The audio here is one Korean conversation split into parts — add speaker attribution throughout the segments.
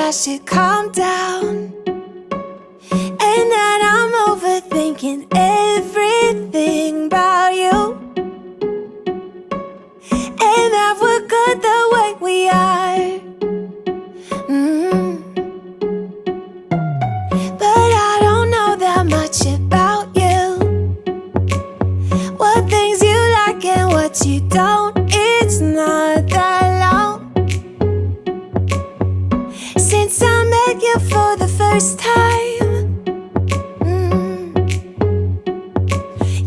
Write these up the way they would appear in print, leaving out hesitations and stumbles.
Speaker 1: I should calm down, and that I'm overthinking everything about you, and that we're good the way we are. But I don't know that much about you, what things you like and what you don't. It's not that long since I met you for the first time.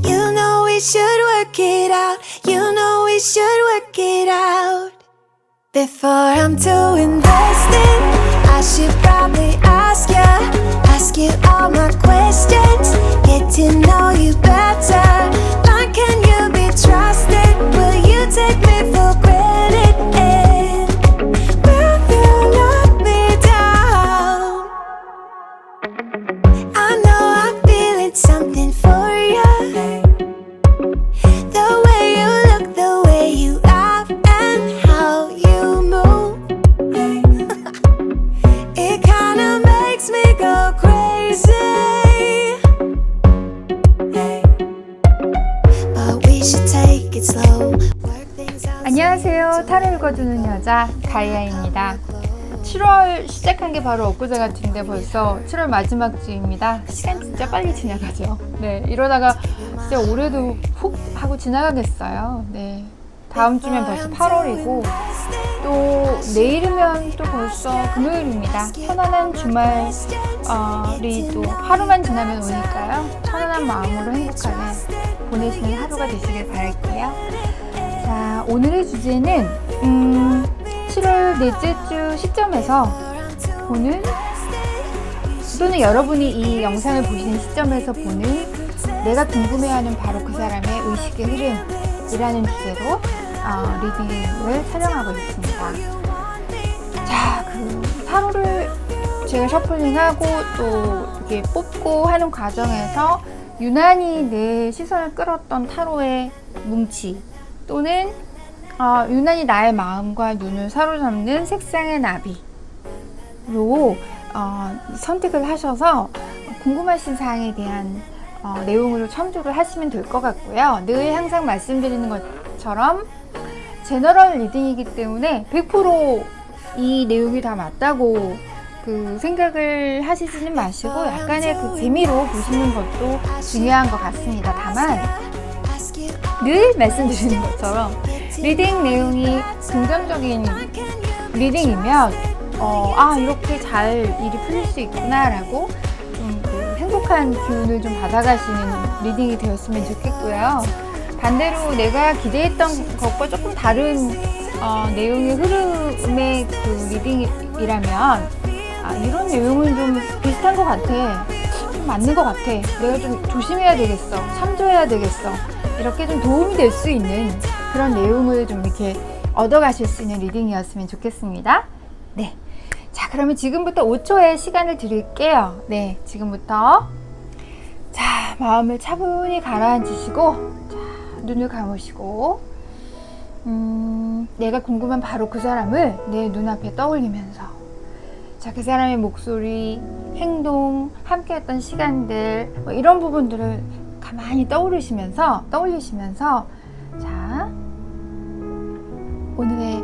Speaker 1: You know we should work it out. You know we should work it out. Before I'm too invested, I should probably ask you all my questions, get to know you better. Like, can you be trusted? Will you take me for granted? And will you let me down? I know I'm feeling something for you. The way you look, the way you laugh, and how you move. It kinda makes me go crazy. But we should take it slow. Work things out.
Speaker 2: 안녕하세요. 타로 읽어주는 여자 다이아입니다. 7월 시작한 게 바로 엊그제 같은데 벌써 7월 마지막 주입니다. 시간 진짜 빨리 지나가죠. 네, 이러다가 진짜 올해도 훅 하고 지나가겠어요. 네, 다음 주면 벌써 8월이고 또 내일이면 또 벌써 금요일입니다. 편안한 주말이 또 하루만 지나면 오니까요. 편안한 마음으로 행복하게 보내시는 하루가 되시길 바랄게요. 자, 오늘의 주제는 7월 넷째 주 시점에서 보는, 또는 여러분이 이 영상을 보시는 시점에서 보는 내가 궁금해하는 바로 그 사람의 의식의 흐름이라는 주제로 리딩을 촬영하고 있습니다. 자, 그 타로를 제가 셔플링하고 또 이렇게 뽑고 하는 과정에서 유난히 내 시선을 끌었던 타로의 뭉치, 또는 유난히 나의 마음과 눈을 사로잡는 색상의 나비로 선택을 하셔서 궁금하신 사항에 대한 내용으로 첨부를 하시면 될 것 같고요. 늘 항상 말씀드리는 것처럼 제너럴 리딩이기 때문에 100% 이 내용이 다 맞다고 그 생각을 하시지는 마시고 약간의 그 재미로 보시는 것도 중요한 것 같습니다. 다만 늘 말씀드리는 것처럼 리딩 내용이 긍정적인 리딩이면 이렇게 잘 일이 풀릴 수 있구나 라고 좀 행복한 기운을 좀 받아가시는 리딩이 되었으면 좋겠고요. 반대로 내가 기대했던 것과 조금 다른 내용의 흐름의 그 리딩이라면 이런 내용은 좀 비슷한 것 같아, 좀 맞는 것 같아, 내가 좀 조심해야 되겠어, 참조해야 되겠어, 이렇게 좀 도움이 될 수 있는 그런 내용을 좀 이렇게 얻어가실 수 있는 리딩이었으면 좋겠습니다. 네, 자, 그러면 지금부터 5초의 시간을 드릴게요. 네, 지금부터 자, 마음을 차분히 가라앉히시고, 자, 눈을 감으시고, 내가 궁금한 바로 그 사람을 내 눈앞에 떠올리면서, 자, 그 사람의 목소리, 행동, 함께했던 시간들, 뭐 이런 부분들을 가만히 떠올리시면서 자, 오늘의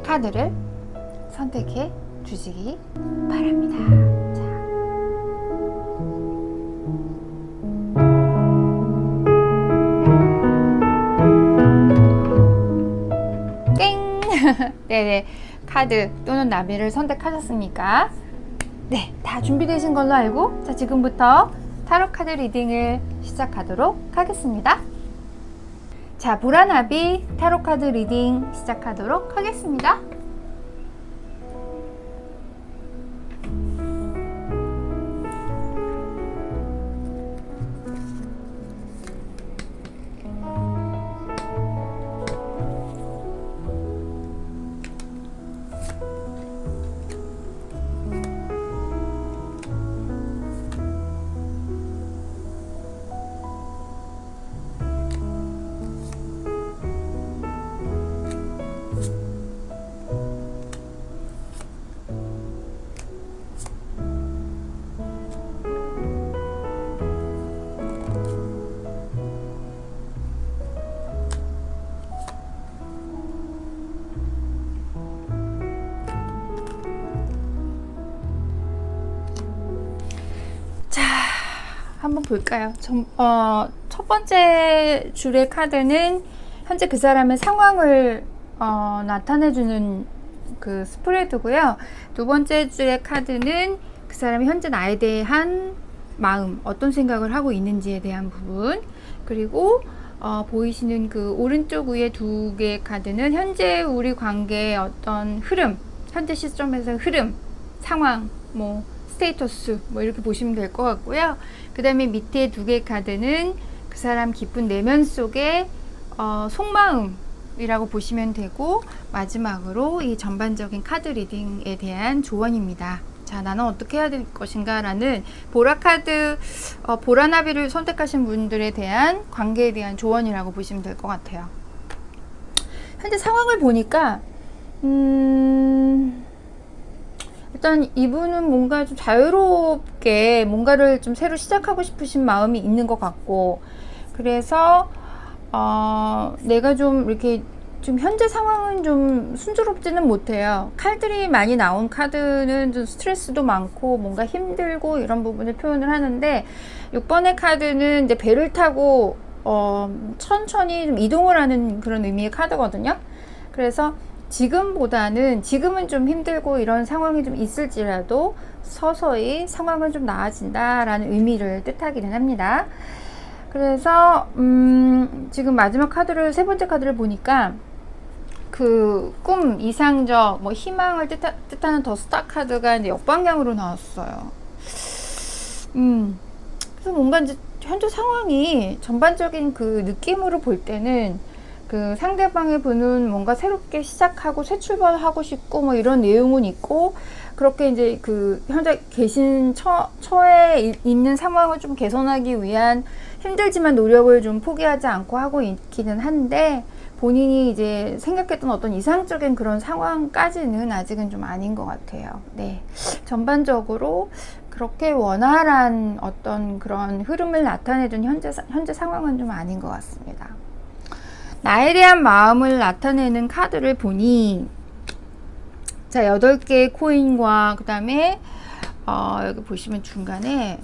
Speaker 2: 카드를 선택해 주시기 바랍니다. 자. 땡! 네네, 카드 또는 나비를 선택하셨습니까? 네, 다 준비되신 걸로 알고, 자, 지금부터 타로 카드 리딩을 시작하도록 하겠습니다. 자, 보라나비 타로 카드 리딩 시작하도록 하겠습니다. 한번 볼까요? 첫 번째 줄의 카드는 현재 그 사람의 상황을 나타내주는 그 스프레드고요. 두 번째 줄의 카드는 그 사람이 현재 나에 대한 마음, 어떤 생각을 하고 있는지에 대한 부분. 그리고 보이시는 그 오른쪽 위에 두 개의 카드는 현재 우리 관계의 어떤 흐름, 현재 시점에서의 흐름, 상황, 뭐 스테이터스 뭐 이렇게 보시면 될 것 같고요. 그 다음에 밑에 두 개의 카드는 그 사람 깊은 내면 속의 속마음이라고 보시면 되고, 마지막으로 이 전반적인 카드 리딩에 대한 조언입니다. 자, 나는 어떻게 해야 될 것인가 라는 보라 카드, 보라나비를 선택하신 분들에 대한 관계에 대한 조언이라고 보시면 될 것 같아요. 현재 상황을 보니까 일단 이분은 뭔가 좀 자유롭게 뭔가를 좀 새로 시작하고 싶으신 마음이 있는 것 같고, 그래서 내가 좀 이렇게 좀 현재 상황은 좀 순조롭지는 못해요. 칼들이 많이 나온 카드는 좀 스트레스도 많고 뭔가 힘들고 이런 부분을 표현을 하는데, 6번의 카드는 이제 배를 타고 천천히 좀 이동을 하는 그런 의미의 카드거든요. 그래서 지금은 좀 힘들고 이런 상황이 좀 있을지라도 서서히 상황은 좀 나아진다라는 의미를 뜻하기는 합니다. 그래서 지금 마지막 카드를, 세 번째 카드를 보니까 그 꿈, 이상적, 뭐 희망을 뜻하는 더 스타 카드가 이제 역방향으로 나왔어요. 그래서 뭔가 이제 현재 상황이 전반적인 그 느낌으로 볼 때는 그 상대방의 분은 뭔가 새롭게 시작하고 새 출발하고 싶고 뭐 이런 내용은 있고, 그렇게 이제 그 현재 계신 처에 있는 상황을 좀 개선하기 위한 힘들지만 노력을 좀 포기하지 않고 하고 있기는 한데, 본인이 이제 생각했던 어떤 이상적인 그런 상황까지는 아직은 좀 아닌 것 같아요. 네. 전반적으로 그렇게 원활한 어떤 그런 흐름을 나타내준 현재 상황은 좀 아닌 것 같습니다. 나에 대한 마음을 나타내는 카드를 보니, 자, 8개의 코인과 그 다음에 여기 보시면 중간에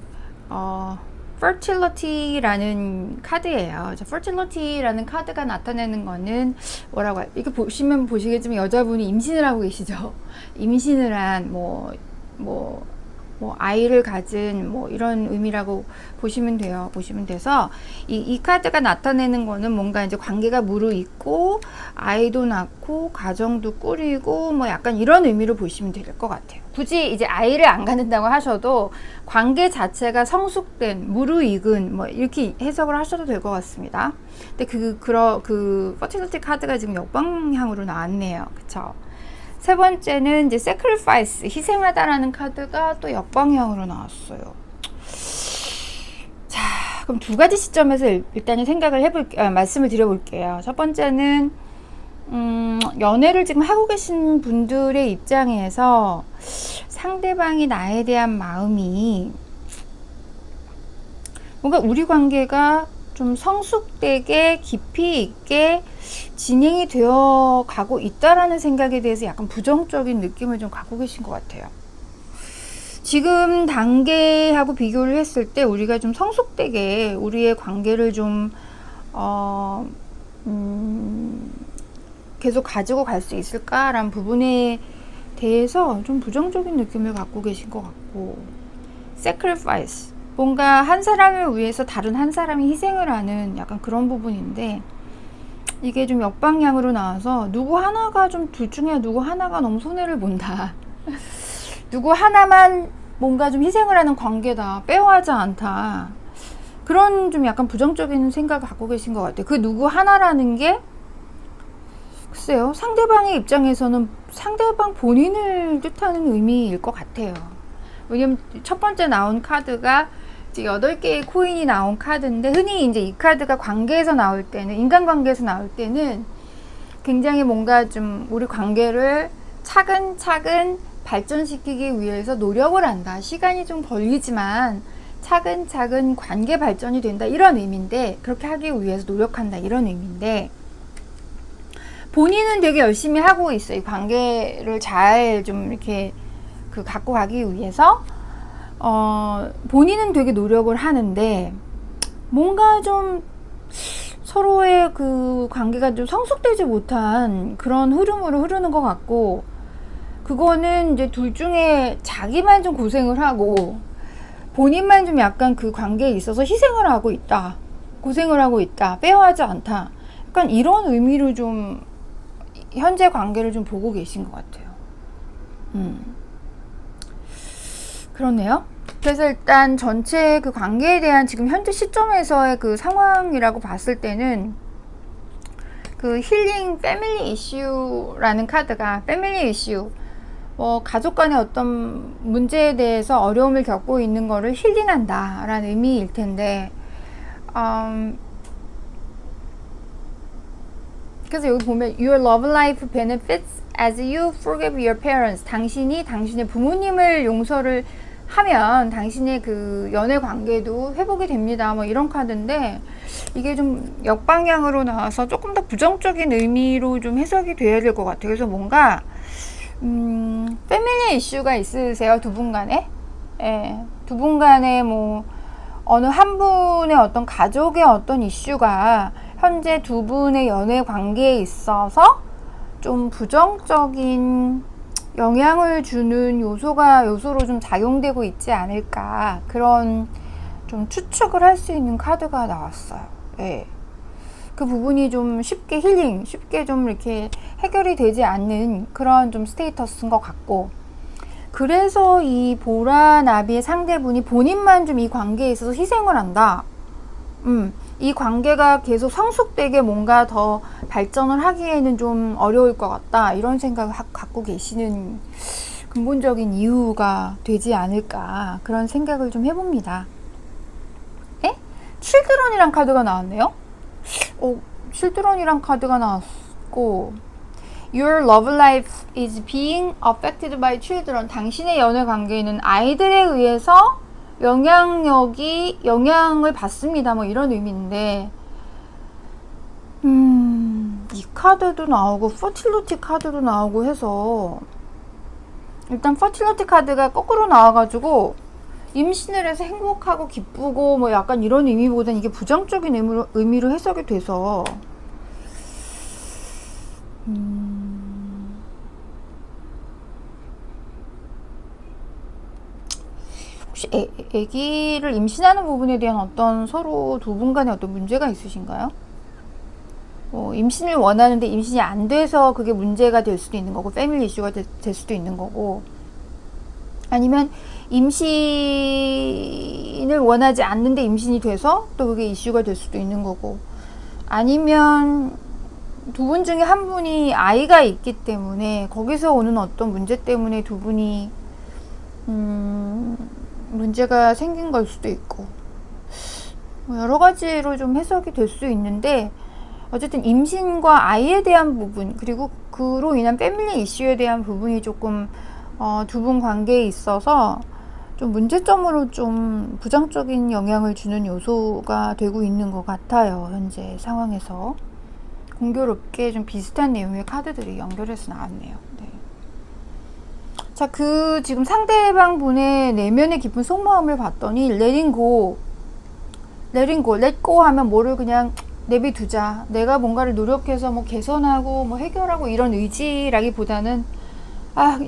Speaker 2: fertility라는 카드예요. fertility라는 카드가 나타내는 거는 뭐라고 해요? 이렇게 보시면 보시겠지만 여자분이 임신을 하고 계시죠. 임신을 한 뭐 아이를 가진 뭐 이런 의미라고 보시면 돼요. 보시면 돼서 이 카드가 나타내는 거는 뭔가 이제 관계가 무르익고 아이도 낳고 가정도 꾸리고 뭐 약간 이런 의미로 보시면 될 것 같아요. 굳이 이제 아이를 안 갖는다고 하셔도 관계 자체가 성숙된, 무르익은 뭐 이렇게 해석을 하셔도 될 것 같습니다. 근데 그 퍼틸리티 카드가 지금 역방향으로 나왔네요. 그쵸? 세 번째는 이제 sacrifice, 희생하다라는 카드가 또 역방향으로 나왔어요. 자, 그럼 두 가지 시점에서 일단은 말씀을 드려볼게요. 첫 번째는 연애를 지금 하고 계신 분들의 입장에서 상대방이 나에 대한 마음이 뭔가 우리 관계가 좀 성숙되게 깊이 있게 진행이 되어 가고 있다라는 생각에 대해서 약간 부정적인 느낌을 좀 갖고 계신 것 같아요. 지금 단계하고 비교를 했을 때 우리가 좀 성숙되게 우리의 관계를 좀 계속 가지고 갈 수 있을까라는 부분에 대해서 좀 부정적인 느낌을 갖고 계신 것 같고, sacrifice, 뭔가 한 사람을 위해서 다른 한 사람이 희생을 하는 약간 그런 부분인데, 이게 좀 역방향으로 나와서 둘 중에 누구 하나가 너무 손해를 본다. 누구 하나만 뭔가 좀 희생을 하는 관계다. 빼어하지 않다. 그런 좀 약간 부정적인 생각을 갖고 계신 것 같아요. 그 누구 하나라는 게 글쎄요, 상대방의 입장에서는 상대방 본인을 뜻하는 의미일 것 같아요. 왜냐면 첫 번째 나온 카드가 8개의 코인이 나온 카드인데, 흔히 이제 이 카드가 관계에서 나올 때는, 인간관계에서 나올 때는 굉장히 뭔가 좀 우리 관계를 차근차근 발전시키기 위해서 노력을 한다. 시간이 좀 걸리지만 차근차근 관계 발전이 된다. 이런 의미인데, 그렇게 하기 위해서 노력한다. 이런 의미인데, 본인은 되게 열심히 하고 있어요. 이 관계를 잘 좀 이렇게 갖고 가기 위해서. 본인은 되게 노력을 하는데 뭔가 좀 서로의 그 관계가 좀 성숙되지 못한 그런 흐름으로 흐르는 것 같고, 그거는 이제 둘 중에 자기만 좀 고생을 하고 본인만 좀 약간 그 관계에 있어서 희생을 하고 있다, 고생을 하고 있다, 페어하지 않다, 약간 이런 의미로 좀 현재 관계를 좀 보고 계신 것 같아요. 그렇네요. 그래서 일단 전체 그 관계에 대한 지금 현재 시점에서의 그 상황이라고 봤을 때는 그 힐링 패밀리 이슈라는 카드가, 패밀리 이슈, 가족 간의 어떤 문제에 대해서 어려움을 겪고 있는 거를 힐링한다 라는 의미일 텐데, 그래서 여기 보면 Your love life benefits as you forgive your parents. 당신이 당신의 부모님을 용서를 하면 당신의 그 연애 관계도 회복이 됩니다. 뭐 이런 카드인데, 이게 좀 역방향으로 나와서 조금 더 부정적인 의미로 좀 해석이 돼야 될 것 같아요. 그래서 뭔가 패밀리 이슈가 있으세요, 두 분 간에? 예, 두 분 간에 뭐 어느 한 분의 어떤 가족의 어떤 이슈가 현재 두 분의 연애 관계에 있어서 좀 부정적인 영향을 주는 요소로 좀 작용되고 있지 않을까, 그런 좀 추측을 할 수 있는 카드가 나왔어요. 예. 그 부분이 좀 쉽게 쉽게 좀 이렇게 해결이 되지 않는 그런 좀 스테이터스인 것 같고, 그래서 이 보라나비의 상대분이 본인만 좀 이 관계에 있어서 희생을 한다. 이 관계가 계속 성숙되게 뭔가 더 발전을 하기에는 좀 어려울 것 같다, 이런 생각을 갖고 계시는 근본적인 이유가 되지 않을까, 그런 생각을 좀 해봅니다. 에? 칠드런이란 카드가 나왔네요. 칠드런이란 카드가 나왔고, Your love life is being affected by children. 당신의 연애 관계에는 아이들에 의해서 영향을 받습니다. 뭐 이런 의미인데, 이 카드도 나오고 퍼틸리티 카드도 나오고 해서, 일단 퍼틸리티 카드가 거꾸로 나와가지고 임신을 해서 행복하고 기쁘고 뭐 약간 이런 의미보다는 이게 부정적인 의미로 해석이 돼서, 혹시 아기를 임신하는 부분에 대한 어떤 서로 두 분 간에 어떤 문제가 있으신가요? 임신을 원하는데 임신이 안 돼서 그게 문제가 될 수도 있는 거고, 패밀리 이슈가 될 수도 있는 거고, 아니면 임신을 원하지 않는데 임신이 돼서 또 그게 이슈가 될 수도 있는 거고, 아니면 두 분 중에 한 분이 아이가 있기 때문에 거기서 오는 어떤 문제 때문에 두 분이 문제가 생긴 걸 수도 있고, 여러 가지로 좀 해석이 될 수 있는데, 어쨌든 임신과 아이에 대한 부분, 그리고 그로 인한 패밀리 이슈에 대한 부분이 조금 두 분 관계에 있어서 좀 문제점으로 좀 부정적인 영향을 주는 요소가 되고 있는 것 같아요. 현재 상황에서 공교롭게 좀 비슷한 내용의 카드들이 연결해서 나왔네요. 네. 자, 그 지금 상대방 분의 내면의 깊은 속마음을 봤더니 letting go let go 하면 뭐를 그냥 내비두자, 내가 뭔가를 노력해서 뭐 개선하고 뭐 해결하고 이런 의지라기보다는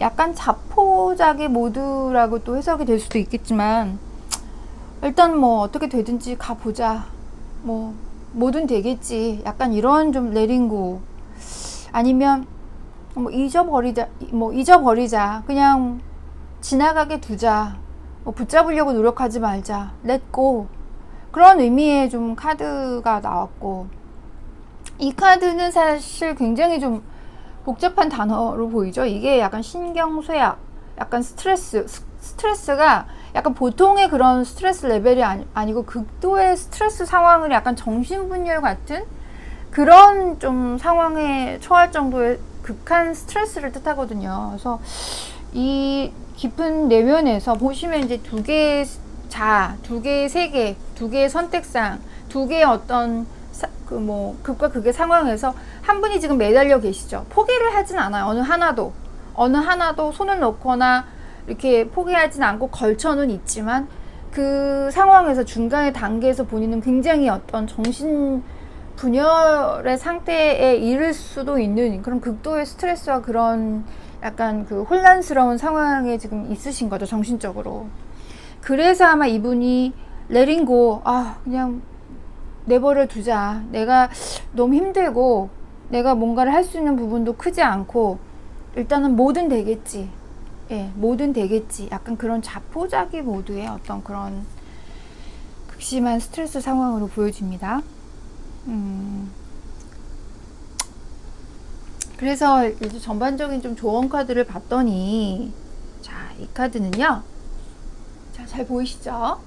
Speaker 2: 약간 자포자기 모드라고 또 해석이 될 수도 있겠지만, 일단 뭐 어떻게 되든지 가보자, 뭐 뭐든 되겠지, 약간 이런 좀 letting go, 아니면 뭐 잊어버리자, 그냥 지나가게 두자, 뭐 붙잡으려고 노력하지 말자, let go, 그런 의미의 좀 카드가 나왔고, 이 카드는 사실 굉장히 좀 복잡한 단어로 보이죠. 이게 약간 신경쇠약, 약간 스트레스가 약간 보통의 그런 스트레스 레벨이 아니고 극도의 스트레스 상황을 약간 정신분열 같은 그런 좀 상황에 처할 정도의 극한 스트레스를 뜻하거든요. 그래서 이 깊은 내면에서 보시면 이제 두 개의 세계, 두 개의 선택상, 두 개의 어떤 극과 극의 상황에서 한 분이 지금 매달려 계시죠. 포기를 하진 않아요. 어느 하나도 손을 놓거나 이렇게 포기하진 않고 걸쳐는 있지만 그 상황에서 중간의 단계에서 본인은 굉장히 어떤 정신 분열의 상태에 이를 수도 있는 그런 극도의 스트레스와 그런 약간 그 혼란스러운 상황에 지금 있으신 거죠, 정신적으로. 그래서 아마 이분이 letting go, 그냥 내버려 두자. 내가 너무 힘들고 내가 뭔가를 할 수 있는 부분도 크지 않고 일단은 뭐든 되겠지. 예, 뭐든 되겠지. 약간 그런 자포자기 모드의 어떤 그런 극심한 스트레스 상황으로 보여집니다. 그래서 이제 전반적인 좀 조언 카드를 봤더니, 자, 이 카드는요. 자, 잘 보이시죠?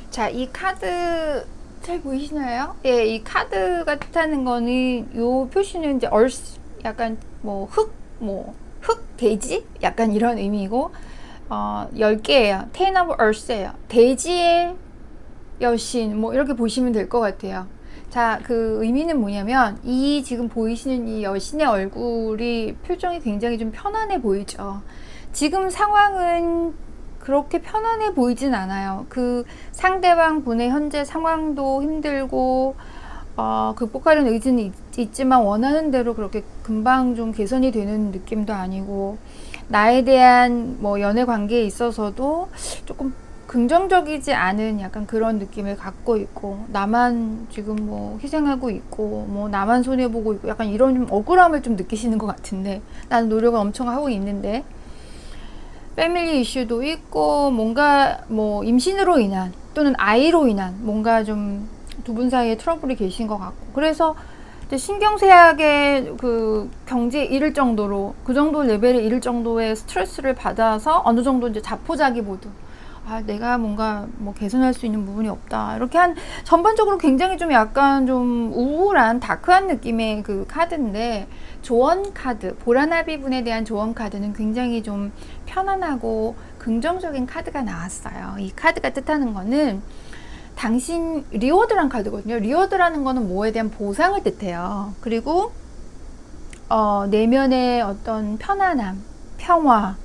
Speaker 2: 자, 이 카드 잘 보이시나요? 예, 이 카드가 뜻하는 거는 요 표시는 이제 earth, 약간 뭐 흙, 대지? 약간 이런 의미고, 10개예요. Ten of Earth예요. 대지의 여신, 뭐 이렇게 보시면 될 것 같아요. 자, 그 의미는 뭐냐면 이 지금 보이시는 이 여신의 얼굴이 표정이 굉장히 좀 편안해 보이죠. 지금 상황은 그렇게 편안해 보이진 않아요. 그 상대방 분의 현재 상황도 힘들고 극복하려는 의지는 있지만 원하는 대로 그렇게 금방 좀 개선이 되는 느낌도 아니고, 나에 대한 뭐 연애 관계에 있어서도 조금 긍정적이지 않은 약간 그런 느낌을 갖고 있고, 나만 지금 뭐 희생하고 있고, 뭐 나만 손해보고 있고, 약간 이런 좀 억울함을 좀 느끼시는 것 같은데, 나는 노력을 엄청 하고 있는데, 패밀리 이슈도 있고, 뭔가 뭐 임신으로 인한 또는 아이로 인한 뭔가 좀 두 분 사이에 트러블이 계신 것 같고, 그래서 신경쇠약의 그 경지에 이를 정도로, 그 정도 레벨에 이를 정도의 스트레스를 받아서 어느 정도 이제 자포자기 모드, 내가 뭔가 뭐 개선할 수 있는 부분이 없다, 이렇게 한 전반적으로 굉장히 좀 약간 좀 우울한 다크한 느낌의 그 카드인데, 조언 카드, 보라나비 분에 대한 조언 카드는 굉장히 좀 편안하고 긍정적인 카드가 나왔어요. 이 카드가 뜻하는 거는 당신, 리워드란 카드거든요. 리워드라는 거는 뭐에 대한 보상을 뜻해요. 그리고 내면의 어떤 편안함, 평화,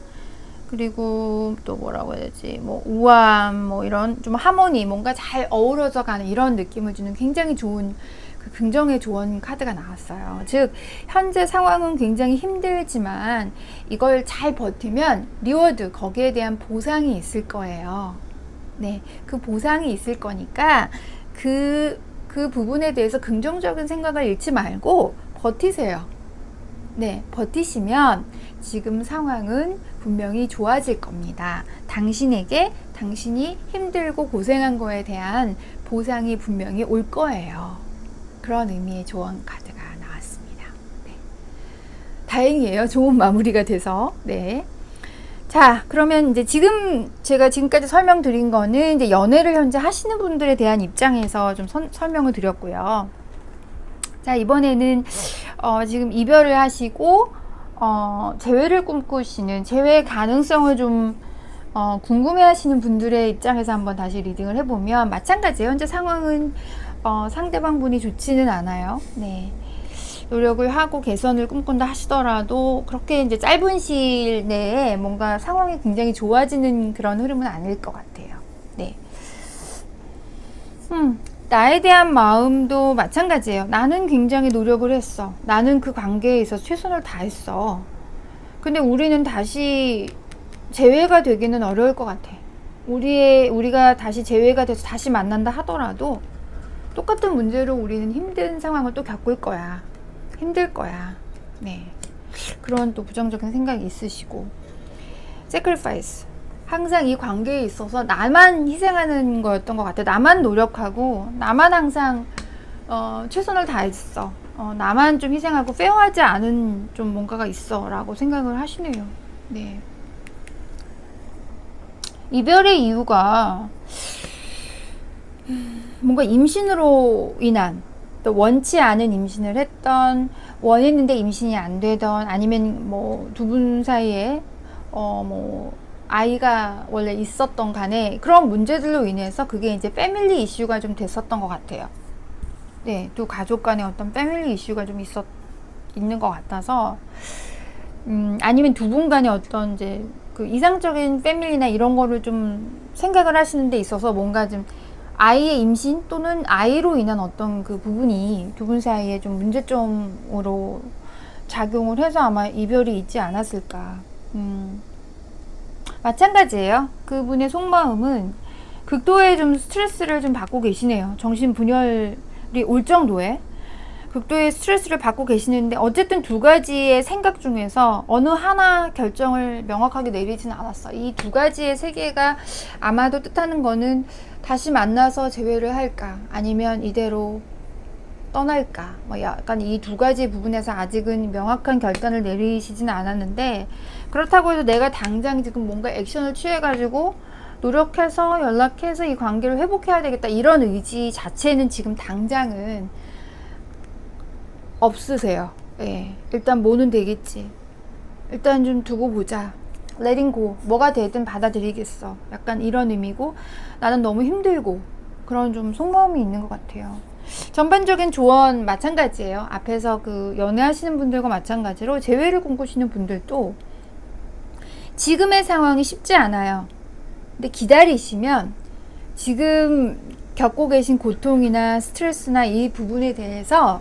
Speaker 2: 그리고 또 뭐라고 해야 되지, 뭐 우아함, 뭐 이런 좀 하모니, 뭔가 잘 어우러져 가는 이런 느낌을 주는 굉장히 좋은 그 긍정의 조언 카드가 나왔어요. 즉 현재 상황은 굉장히 힘들지만 이걸 잘 버티면 리워드, 거기에 대한 보상이 있을 거예요. 네, 그 보상이 있을 거니까 그 부분에 대해서 긍정적인 생각을 잃지 말고 버티세요. 네, 버티시면 지금 상황은 분명히 좋아질 겁니다. 당신에게 당신이 힘들고 고생한 거에 대한 보상이 분명히 올 거예요. 그런 의미의 조언 카드가 나왔습니다. 네. 다행이에요. 좋은 마무리가 돼서. 네. 자, 그러면 이제 제가 지금까지 설명드린 거는 이제 연애를 현재 하시는 분들에 대한 입장에서 좀 설명을 드렸고요. 자, 이번에는 지금 이별을 하시고 재회를 꿈꾸시는, 재회 가능성을 좀 궁금해하시는 분들의 입장에서 한번 다시 리딩을 해보면, 마찬가지예요. 현재 상황은 상대방 분이 좋지는 않아요. 네. 노력을 하고 개선을 꿈꾼다 하시더라도 그렇게 이제 짧은 시일 내에 뭔가 상황이 굉장히 좋아지는 그런 흐름은 아닐 것 같아요. 네. 나에 대한 마음도 마찬가지예요. 나는 굉장히 노력을 했어. 나는 그 관계에 있어서 최선을 다했어. 근데 우리는 다시 재회가 되기는 어려울 것 같아. 우리가 다시 재회가 돼서 다시 만난다 하더라도 똑같은 문제로 우리는 힘든 상황을 또 겪을 거야. 힘들 거야. 네. 그런 또 부정적인 생각이 있으시고, sacrifice. 항상 이 관계에 있어서 나만 희생하는 거였던 것 같아. 나만 노력하고, 나만 항상 최선을 다했어. 나만 좀 희생하고 페어하지 않은 좀 뭔가가 있어 라고 생각을 하시네요. 네. 이별의 이유가 뭔가 임신으로 인한, 또 원치 않은 임신을 했던, 원했는데 임신이 안 되던, 아니면 뭐 두 분 사이에 뭐 아이가 원래 있었던 간에 그런 문제들로 인해서 그게 이제 패밀리 이슈가 좀 됐었던 것 같아요. 네, 또 가족 간의 어떤 패밀리 이슈가 좀 있는 것 같아서 아니면 두 분 간의 어떤 이제 그 이상적인 패밀리나 이런 거를 좀 생각을 하시는 데 있어서 뭔가 좀 아이의 임신 또는 아이로 인한 어떤 그 부분이 두 분 사이에 좀 문제점으로 작용을 해서 아마 이별이 있지 않았을까. 마찬가지예요. 그분의 속마음은 극도의 좀 스트레스를 좀 받고 계시네요. 정신분열이 올 정도의 극도의 스트레스를 받고 계시는데 어쨌든 두 가지의 생각 중에서 어느 하나 결정을 명확하게 내리지는 않았어. 이 두 가지의 세계가 아마도 뜻하는 거는 다시 만나서 재회를 할까 아니면 이대로 떠날까 뭐 약간 이 두 가지 부분에서 아직은 명확한 결단을 내리시지는 않았는데, 그렇다고 해서 내가 당장 지금 뭔가 액션을 취해가지고 노력해서 연락해서 이 관계를 회복해야 되겠다 이런 의지 자체는 지금 당장은 없으세요. 예, 일단 뭐는 되겠지. 일단 좀 두고 보자. letting go. 뭐가 되든 받아들이겠어. 약간 이런 의미고, 나는 너무 힘들고 그런 좀 속마음이 있는 것 같아요. 전반적인 조언 마찬가지예요. 앞에서 그 연애하시는 분들과 마찬가지로 재회를 꿈꾸시는 분들도 지금의 상황이 쉽지 않아요. 근데 기다리시면 지금 겪고 계신 고통이나 스트레스나 이 부분에 대해서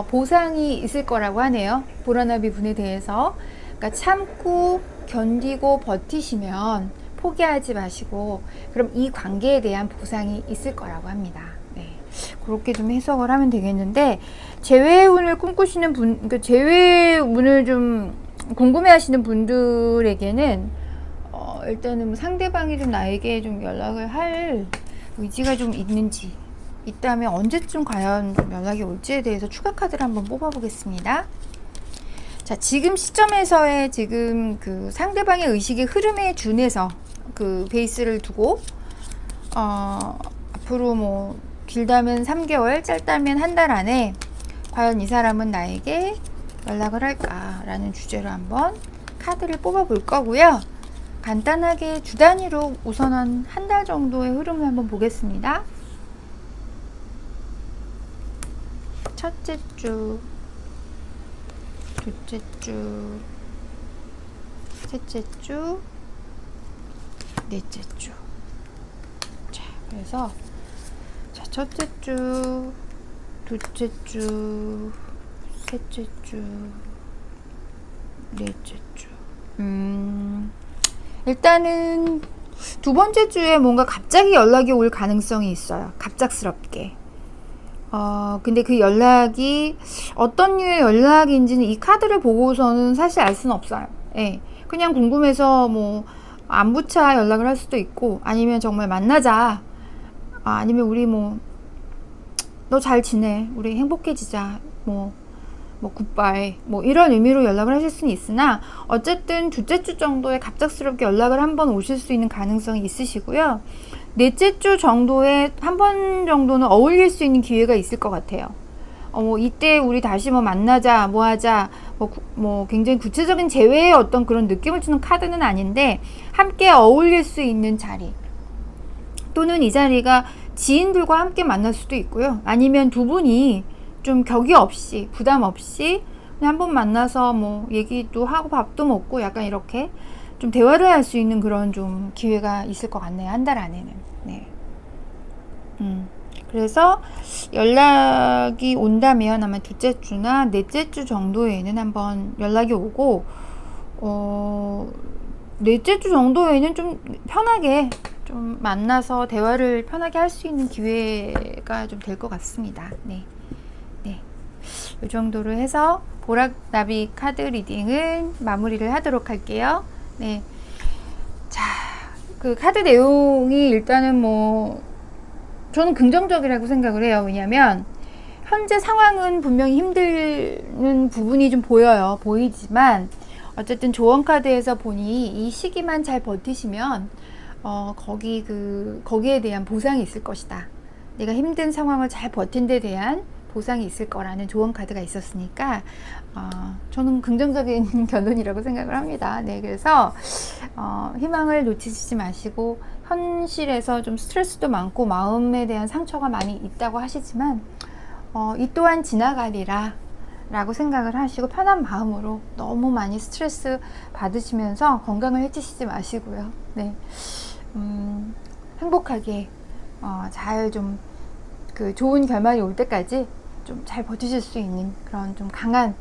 Speaker 2: 보상이 있을 거라고 하네요. 보라나비 분에 대해서. 그러니까 참고 견디고 버티시면 포기하지 마시고 그럼 이 관계에 대한 보상이 있을 거라고 합니다. 네, 그렇게 좀 해석을 하면 되겠는데, 재회운을 꿈꾸시는 분, 그러니까 재회운을 좀 궁금해하시는 분들에게는 일단은 상대방이 좀 나에게 좀 연락을 할 의지가 좀 있는지, 있다면 언제쯤 과연 연락이 올지에 대해서 추가 카드를 한번 뽑아보겠습니다. 자, 지금 시점에서의 지금 그 상대방의 의식의 흐름에 준해서 그 베이스를 두고 앞으로 뭐 길다면 3개월, 짧다면 한 달 안에 과연 이 사람은 나에게 연락을 할까라는 주제로 한번 카드를 뽑아 볼 거고요. 간단하게 주 단위로 우선 한 달 정도의 흐름을 한번 보겠습니다. 첫째 주, 둘째 주, 셋째 주, 넷째 주. 자, 그래서 자, 첫째 주, 둘째 주, 셋째 주, 넷째 주. 일단은 두 번째 주에 뭔가 갑자기 연락이 올 가능성이 있어요. 갑작스럽게. 근데 그 연락이 어떤 류의 연락인지는 이 카드를 보고서는 사실 알 수는 없어요. 예. 그냥 궁금해서 뭐 안부차 연락을 할 수도 있고, 아니면 정말 만나자. 아니면 우리 뭐 너 잘 지내. 우리 행복해지자. 뭐 굿바이. 뭐 이런 의미로 연락을 하실 수는 있으나, 어쨌든 둘째 주 정도에 갑작스럽게 연락을 한번 오실 수 있는 가능성이 있으시고요. 넷째 주 정도에 한 번 정도는 어울릴 수 있는 기회가 있을 것 같아요. 뭐 이때 우리 다시 뭐 만나자, 뭐 하자, 뭐 굉장히 구체적인 재회의 어떤 그런 느낌을 주는 카드는 아닌데, 함께 어울릴 수 있는 자리, 또는 이 자리가 지인들과 함께 만날 수도 있고요. 아니면 두 분이 좀 격의 없이, 부담 없이 그냥 한번 만나서 뭐 얘기도 하고 밥도 먹고 약간 이렇게 좀 대화를 할 수 있는 그런 좀 기회가 있을 것 같네요. 한 달 안에는. 네. 그래서 연락이 온다면 아마 둘째 주나 넷째 주 정도에는 한번 연락이 오고, 넷째 주 정도에는 좀 편하게 좀 만나서 대화를 편하게 할 수 있는 기회가 좀 될 것 같습니다. 네. 이 정도로 해서 보라나비 카드 리딩은 마무리를 하도록 할게요. 네. 자, 그 카드 내용이 일단은 뭐 저는 긍정적이라고 생각을 해요. 왜냐면 현재 상황은 분명히 힘든 부분이 좀 보이지만 어쨌든 조언 카드에서 보니 이 시기만 잘 버티시면 거기에 대한 보상이 있을 것이다. 내가 힘든 상황을 잘 버틴 데 대한 보상이 있을 거라는 조언 카드가 있었으니까 저는 긍정적인 결론이라고 생각을 합니다. 네, 그래서 희망을 놓치지 마시고, 현실에서 좀 스트레스도 많고 마음에 대한 상처가 많이 있다고 하시지만 이 또한 지나가리라. 라고 생각을 하시고 편한 마음으로 너무 많이 스트레스 받으시면서 건강을 해치시지 마시고요. 네. 행복하게 잘 좀 그 좋은 결말이 올 때까지 좀 잘 버티실 수 있는 그런 좀 강한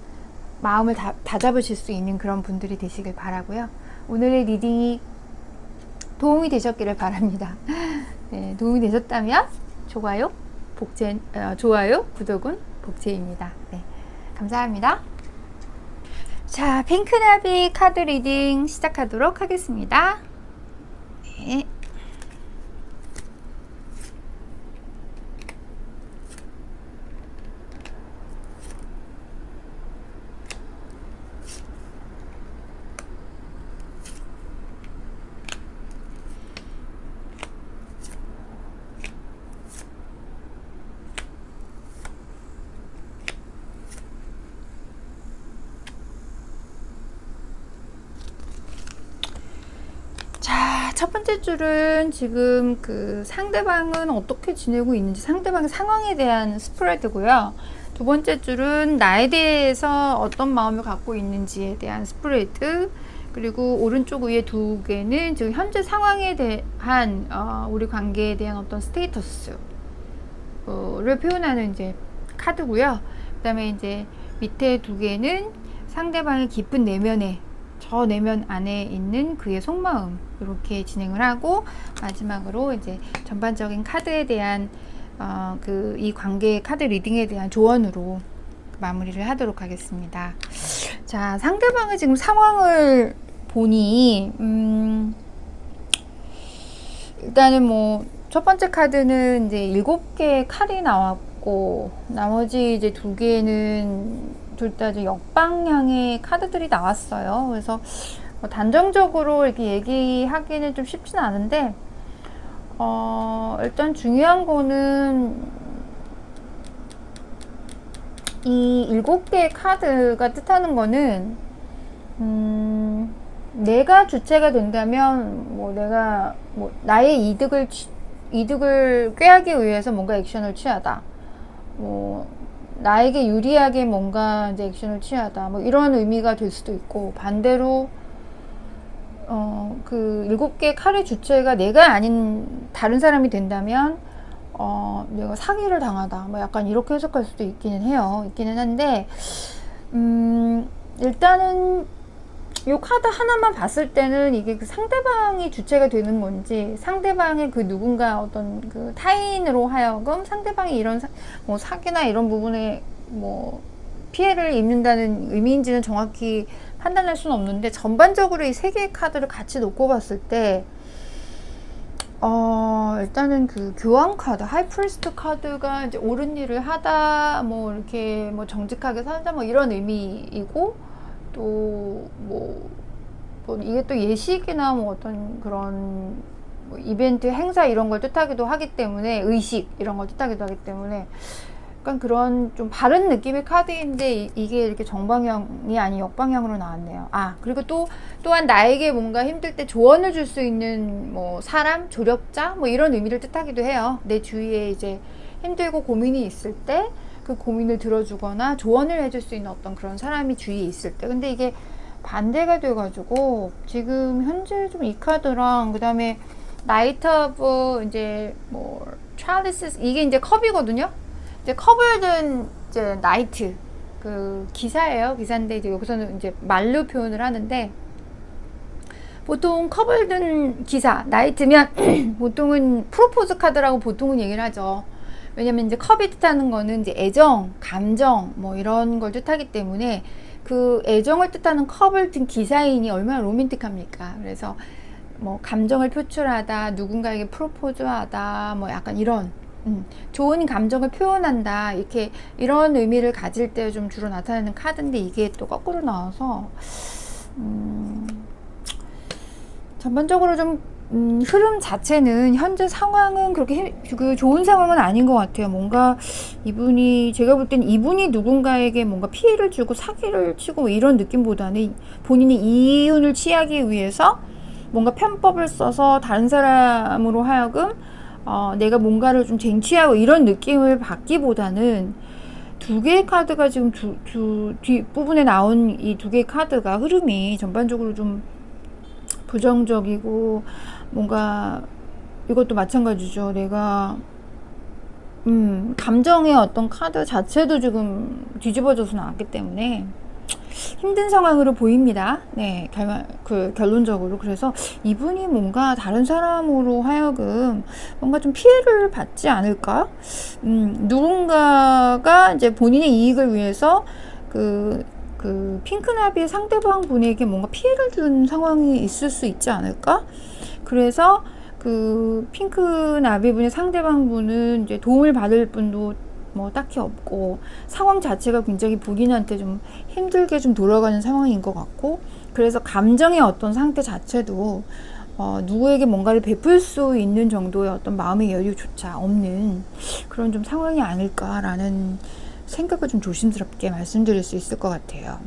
Speaker 2: 마음을 다잡으실 수 있는 그런 분들이 되시길 바라고요. 오늘의 리딩이 도움이 되셨기를 바랍니다. 네, 도움이 되셨다면 좋아요, 구독은 복제입니다. 네, 감사합니다. 자, 핑크나비 카드 리딩 시작하도록 하겠습니다. 네. 첫 번째 줄은 지금 그 상대방은 어떻게 지내고 있는지 상대방의 상황에 대한 스프레드고요. 두 번째 줄은 나에 대해서 어떤 마음을 갖고 있는지에 대한 스프레드, 그리고 오른쪽 위에 두 개는 지금 현재 상황에 대한 우리 관계에 대한 어떤 스테이터스를 표현하는 이제 카드고요. 그 다음에 이제 밑에 두 개는 상대방의 깊은 내면에, 저 내면 안에 있는 그의 속마음, 이렇게 진행을 하고, 마지막으로 이제 전반적인 카드에 대한 이 관계의 카드 리딩에 대한 조언으로 마무리를 하도록 하겠습니다. 자, 상대방의 지금 상황을 보니 일단은 뭐 첫 번째 카드는 이제 7개의 칼이 나왔고, 나머지 이제 2개는 둘 다 역방향의 카드들이 나왔어요. 그래서 단정적으로 이렇게 얘기하기는 좀 쉽진 않은데, 일단 중요한 거는 이 7개의 카드가 뜻하는 거는 내가 주체가 된다면 내가 나의 이득을 꾀하기 위해서 뭔가 액션을 취하다, 나에게 유리하게 뭔가 이제 액션을 취하다, 이런 의미가 될 수도 있고, 반대로 그 7개의 칼의 주체가 내가 아닌 다른 사람이 된다면 내가 사기를 당하다, 약간 이렇게 해석할 수도 있기는 한데, 일단은 이 카드 하나만 봤을 때는 이게 그 상대방이 주체가 되는 건지, 상대방의 그 누군가 어떤 그 타인으로 하여금 상대방이 이런 사기나 이런 부분에 피해를 입는다는 의미인지는 정확히 판단할 수는 없는데, 전반적으로 이 3개의 카드를 같이 놓고 봤을 때 일단은 그 교황 카드, 하이프리스트 카드가 이제 옳은 일을 하다, 이렇게 정직하게 살자, 이런 의미이고, 또 이게 또 예식이나 어떤 그런 이벤트, 행사 이런 걸 뜻하기도 하기 때문에, 의식 이런 걸 뜻하기도 하기 때문에 약간 그런 좀 바른 느낌의 카드인데, 이게 이렇게 정방향이 아닌 역방향으로 나왔네요. 그리고 또한 나에게 뭔가 힘들 때 조언을 줄 수 있는 사람, 조력자 이런 의미를 뜻하기도 해요. 내 주위에 이제 힘들고 고민이 있을 때 그 고민을 들어주거나 조언을 해줄 수 있는 어떤 그런 사람이 주위에 있을 때, 근데 이게 반대가 돼가지고 지금 현재 좀 이 카드랑, 그 다음에 나이트 오브 이제 찰리스, 이게 이제 컵이거든요. 이제 컵을 든 이제 나이트, 그 기사인데, 이제 여기서는 이제 말로 표현을 하는데, 보통 컵을 든 기사, 나이트면 보통은 프로포즈 카드라고 보통은 얘기를 하죠. 왜냐면 이제 컵이 뜻하는 거는 이제 애정, 감정 이런 걸 뜻하기 때문에, 그 애정을 뜻하는 컵을 든 기사인이 얼마나 로맨틱합니까? 그래서 감정을 표출하다, 누군가에게 프로포즈하다, 약간 이런 좋은 감정을 표현한다, 이런 의미를 가질 때 좀 주로 나타나는 카드인데, 이게 또 거꾸로 나와서 전반적으로 좀 흐름 자체는, 현재 상황은 그렇게 좋은 상황은 아닌 것 같아요. 뭔가 제가 볼 땐 이분이 누군가에게 뭔가 피해를 주고 사기를 치고 이런 느낌보다는, 본인이 이윤을 취하기 위해서 뭔가 편법을 써서 다른 사람으로 하여금 내가 뭔가를 좀 쟁취하고 이런 느낌을 받기보다는, 두 개의 카드가 지금 뒷부분에 나온 이 두 개의 카드가 흐름이 전반적으로 좀 부정적이고, 뭔가 이것도 마찬가지죠. 내가 감정의 어떤 카드 자체도 지금 뒤집어져서 나왔기 때문에 힘든 상황으로 보입니다. 네, 결론적으로. 그래서 이분이 뭔가 다른 사람으로 하여금 뭔가 좀 피해를 받지 않을까? 누군가가 이제 본인의 이익을 위해서 그 핑크나비의 상대방 분에게 뭔가 피해를 준 상황이 있을 수 있지 않을까? 그래서 그 핑크나비 분의 상대방 분은 이제 도움을 받을 분도 뭐 딱히 없고, 상황 자체가 굉장히 본인한테 좀 힘들게 좀 돌아가는 상황인 것 같고, 그래서 감정의 어떤 상태 자체도 누구에게 뭔가를 베풀 수 있는 정도의 어떤 마음의 여유조차 없는 그런 좀 상황이 아닐까라는 생각을 좀 조심스럽게 말씀드릴 수 있을 것 같아요.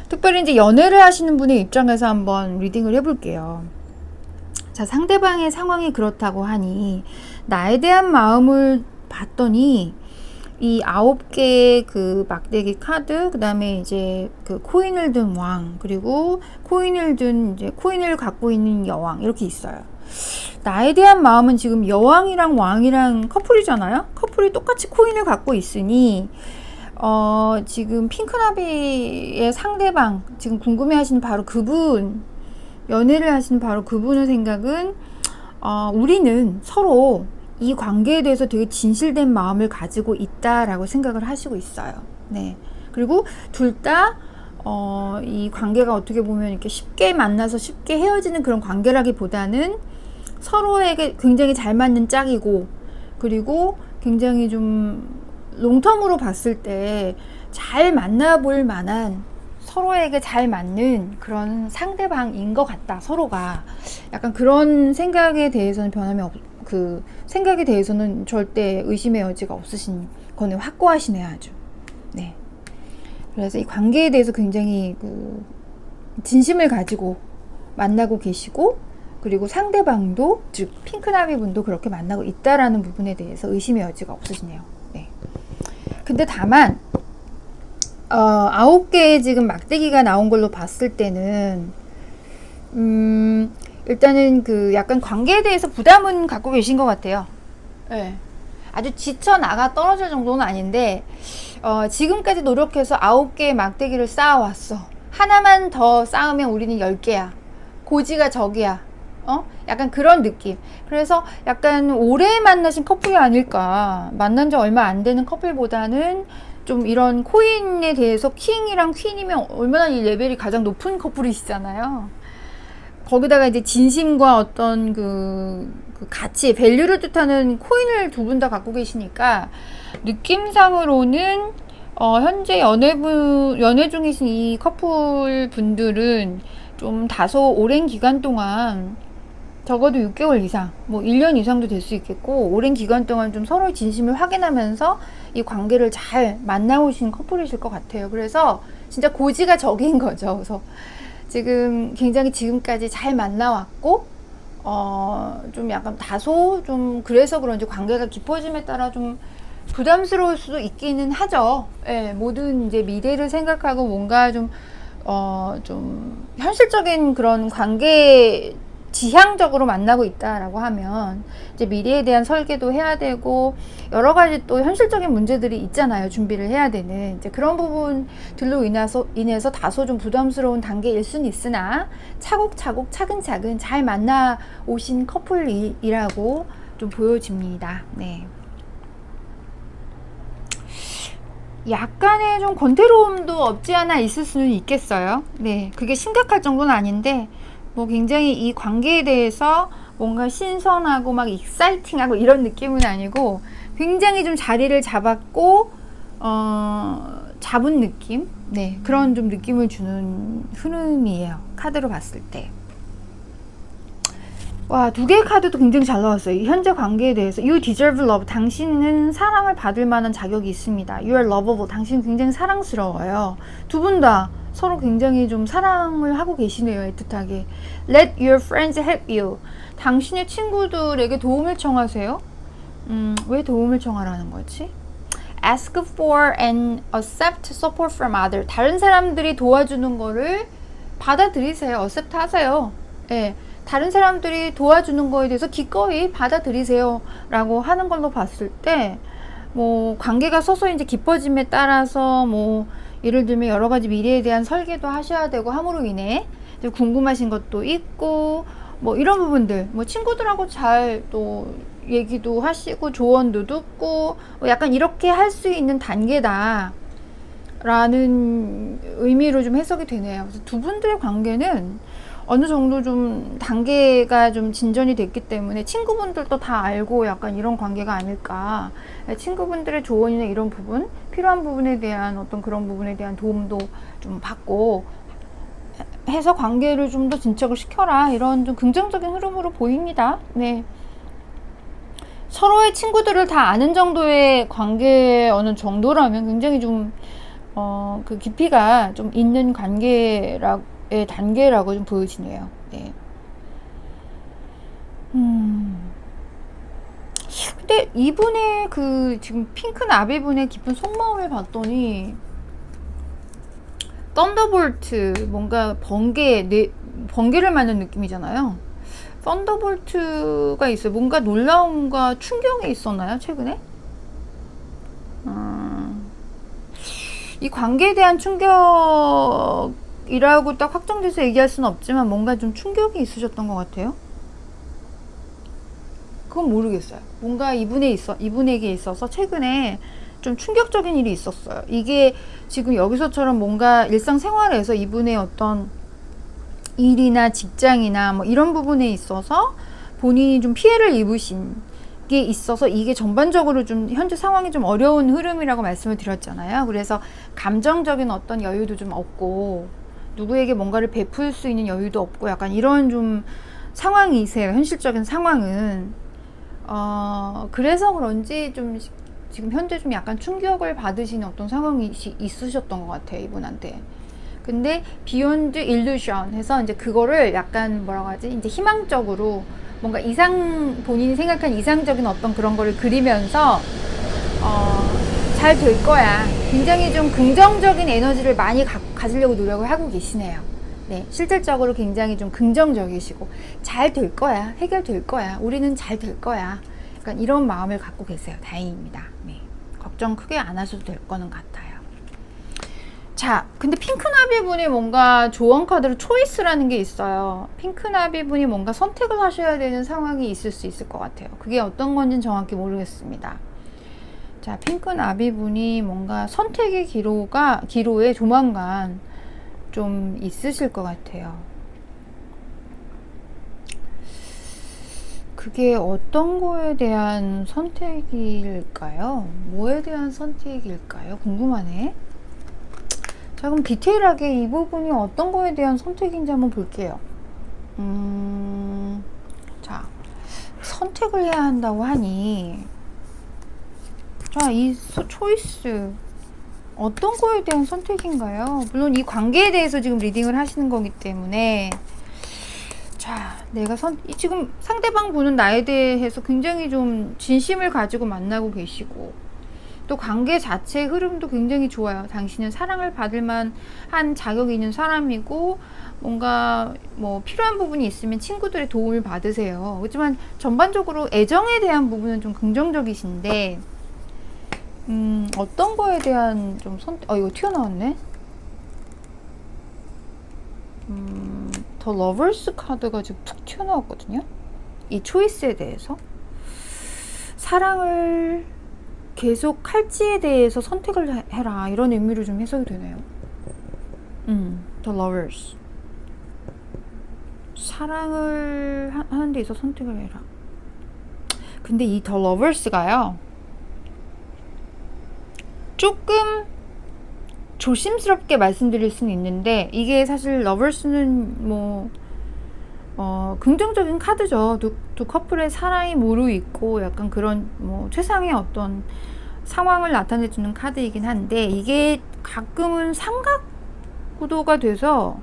Speaker 2: 특별히 이제 연애를 하시는 분의 입장에서 한번 리딩을 해볼게요. 자, 상대방의 상황이 그렇다고 하니 나에 대한 마음을 봤더니 이 9개의 그 막대기 카드, 그 다음에 이제 그 코인을 든 왕, 그리고 코인을 든 이제 코인을 갖고 있는 여왕, 이렇게 있어요. 나에 대한 마음은 지금 여왕이랑 왕이랑 커플이잖아요. 커플이 똑같이 코인을 갖고 있으니 지금 핑크나비의 상대방, 지금 궁금해하시는 바로 그분, 연애를 하시는 바로 그분의 생각은 우리는 서로 이 관계에 대해서 되게 진실된 마음을 가지고 있다라고 생각을 하시고 있어요. 네. 그리고 둘 다 이 관계가 어떻게 보면 이렇게 쉽게 만나서 쉽게 헤어지는 그런 관계라기보다는 서로에게 굉장히 잘 맞는 짝이고, 그리고 굉장히 좀 롱텀으로 봤을 때 잘 만나볼 만한, 서로에게 잘 맞는 그런 상대방인 것 같다, 서로가. 약간 그런 생각에 대해서는 그 생각에 대해서는 절대 의심의 여지가 없으신 거는 확고하시네요, 아주. 네. 그래서 이 관계에 대해서 굉장히 그 진심을 가지고 만나고 계시고, 그리고 상대방도, 즉 핑크나비 분도 그렇게 만나고 있다라는 부분에 대해서 의심의 여지가 없으시네요. 네. 근데 다만 9개의 지금 막대기가 나온 걸로 봤을 때는 일단은 그 약간 관계에 대해서 부담은 갖고 계신 것 같아요. 네. 아주 지쳐 나가 떨어질 정도는 아닌데 지금까지 노력해서 9개의 막대기를 쌓아왔어. 하나만 더 쌓으면 우리는 10개야. 고지가 적이야. 약간 그런 느낌. 그래서 약간 오래 만나신 커플이 아닐까. 만난 지 얼마 안 되는 커플보다는 좀 이런 코인에 대해서 킹이랑 퀸이면 얼마나 이 레벨이 가장 높은 커플이시잖아요. 거기다가 이제 진심과 어떤 그 가치, 밸류를 뜻하는 코인을 두 분 다 갖고 계시니까 느낌상으로는 현재 연애 중이신 이 커플 분들은 좀 다소 오랜 기간 동안, 적어도 6개월 이상, 뭐 1년 이상도 될 수 있겠고, 오랜 기간 동안 좀 서로의 진심을 확인하면서 이 관계를 잘 만나오신 커플이실 것 같아요. 그래서 진짜 고지가 적인 거죠. 그래서 지금 굉장히 지금까지 잘 만나왔고, 좀 약간 다소 좀 그래서 그런지 관계가 깊어짐에 따라 좀 부담스러울 수도 있기는 하죠. 예, 모든 이제 미래를 생각하고 뭔가 좀 현실적인 그런 관계 지향적으로 만나고 있다라고 하면 이제 미래에 대한 설계도 해야 되고, 여러 가지 또 현실적인 문제들이 있잖아요. 준비를 해야 되는 이제 그런 부분들로 인해서 다소 좀 부담스러운 단계일 수는 있으나 차곡차곡 차근차근 잘 만나 오신 커플이라고 좀 보여집니다. 네. 약간의 좀 권태로움도 없지 않아 있을 수는 있겠어요. 네, 그게 심각할 정도는 아닌데, 뭐 굉장히 이 관계에 대해서 뭔가 신선하고 막 익사이팅하고 이런 느낌은 아니고, 굉장히 좀 자리를 잡았고 잡은 느낌? 네, 그런 좀 느낌을 주는 흐름이에요, 카드로 봤을 때. 와, 두 개의 카드도 굉장히 잘 나왔어요. 이 현재 관계에 대해서. You deserve love. 당신은 사랑을 받을 만한 자격이 있습니다. You are lovable. 당신은 굉장히 사랑스러워요. 두 분 다 서로 굉장히 좀 사랑을 하고 계시네요, 애틋하게. Let your friends help you. 당신의 친구들에게 도움을 청하세요. 왜 도움을 청하라는 거지? ask for and accept support from others. 다른 사람들이 도와주는 거를 받아들이세요. accept 하세요. 예. 다른 사람들이 도와주는 거에 대해서 기꺼이 받아들이세요 라고 하는 걸로 봤을 때, 뭐 관계가 서서히 이제 깊어짐에 따라서 뭐 예를 들면 여러 가지 미래에 대한 설계도 하셔야 되고 함으로 인해 궁금하신 것도 있고 뭐 이런 부분들, 뭐 친구들하고 잘 또 얘기도 하시고 조언도 듣고 뭐 약간 이렇게 할 수 있는 단계다 라는 의미로 좀 해석이 되네요. 그래서 두 분들의 관계는 어느 정도 좀 단계가 좀 진전이 됐기 때문에 친구분들도 다 알고 약간 이런 관계가 아닐까. 친구분들의 조언이나 이런 부분, 필요한 부분에 대한 어떤 그런 부분에 대한 도움도 좀 받고 해서 관계를 좀 더 진척을 시켜라, 이런 좀 긍정적인 흐름으로 보입니다. 네. 서로의 친구들을 다 아는 정도의 관계 어느 정도라면 굉장히 좀 그 깊이가 좀 있는 관계의 단계라고 좀 보여지네요. 네. 근데 이분의 그 지금 핑크 나비분의 깊은 속마음을 봤더니 썬더볼트, 뭔가 번개를 맞는 느낌이잖아요. 썬더볼트가 있어요. 뭔가 놀라움과 충격이 있었나요, 최근에? 이 관계에 대한 충격이라고 딱 확정돼서 얘기할 수는 없지만 뭔가 좀 충격이 있으셨던 것 같아요. 그건 모르겠어요. 뭔가 이분에게 있어서 최근에 좀 충격적인 일이 있었어요. 이게 지금 여기서처럼 뭔가 일상생활에서 이분의 어떤 일이나 직장이나 뭐 이런 부분에 있어서 본인이 좀 피해를 입으신 게 있어서 이게 전반적으로 좀 현재 상황이 좀 어려운 흐름이라고 말씀을 드렸잖아요. 그래서 감정적인 어떤 여유도 좀 없고 누구에게 뭔가를 베풀 수 있는 여유도 없고 약간 이런 좀 상황이세요. 현실적인 상황은. 그래서 그런지 좀 지금 현재 좀 약간 충격을 받으시는 어떤 상황이 있으셨던 것 같아요, 이분한테. 근데 Beyond Illusion 해서 이제 그거를 약간 뭐라고 하지? 이제 희망적으로 뭔가 본인이 생각한 이상적인 어떤 그런 거를 그리면서 잘 될 거야. 굉장히 좀 긍정적인 에너지를 많이 가지려고 노력을 하고 계시네요. 네, 실질적으로 굉장히 좀 긍정적이시고 잘 될 거야. 해결될 거야. 우리는 잘 될 거야. 약간 이런 마음을 갖고 계세요. 다행입니다. 네, 걱정 크게 안 하셔도 될 거는 같아요. 자, 근데 핑크나비 분이 뭔가 조언 카드로 초이스라는 게 있어요. 핑크나비 분이 뭔가 선택을 하셔야 되는 상황이 있을 수 있을 것 같아요. 그게 어떤 건지는 정확히 모르겠습니다. 자, 핑크나비 분이 뭔가 선택의 기로에 조만간 좀 있으실 것 같아요. 그게 어떤 거에 대한 선택일까요? 뭐에 대한 선택일까요? 궁금하네. 자, 그럼 디테일하게 이 부분이 어떤 거에 대한 선택인지 한번 볼게요. 자, 선택을 해야 한다고 하니, 자, 이 초이스 어떤 거에 대한 선택인가요? 물론 이 관계에 대해서 지금 리딩을 하시는 거기 때문에, 자, 내가 지금 상대방 보는 나에 대해서 굉장히 좀 진심을 가지고 만나고 계시고, 또 관계 자체의 흐름도 굉장히 좋아요. 당신은 사랑을 받을 만한 자격이 있는 사람이고, 뭔가 뭐 필요한 부분이 있으면 친구들의 도움을 받으세요. 그렇지만 전반적으로 애정에 대한 부분은 좀 긍정적이신데, 어떤 거에 대한 좀 이거 튀어나왔네? 더 러버스 카드가 지금 툭 튀어나왔거든요? 이 초이스에 대해서. 사랑을 계속 할지에 대해서 선택을 해라, 이런 의미로 좀 해석이 되네요. The lovers. 사랑을 하는 데 있어서 선택을 해라. 근데 이 The lovers가요, 조금 조심스럽게 말씀드릴 수는 있는데, 이게 사실 lovers는 뭐 긍정적인 카드죠. 두 커플의 사랑이 무르익고 약간 그런 뭐 최상의 어떤 상황을 나타내주는 카드이긴 한데, 이게 가끔은 삼각 구도가 돼서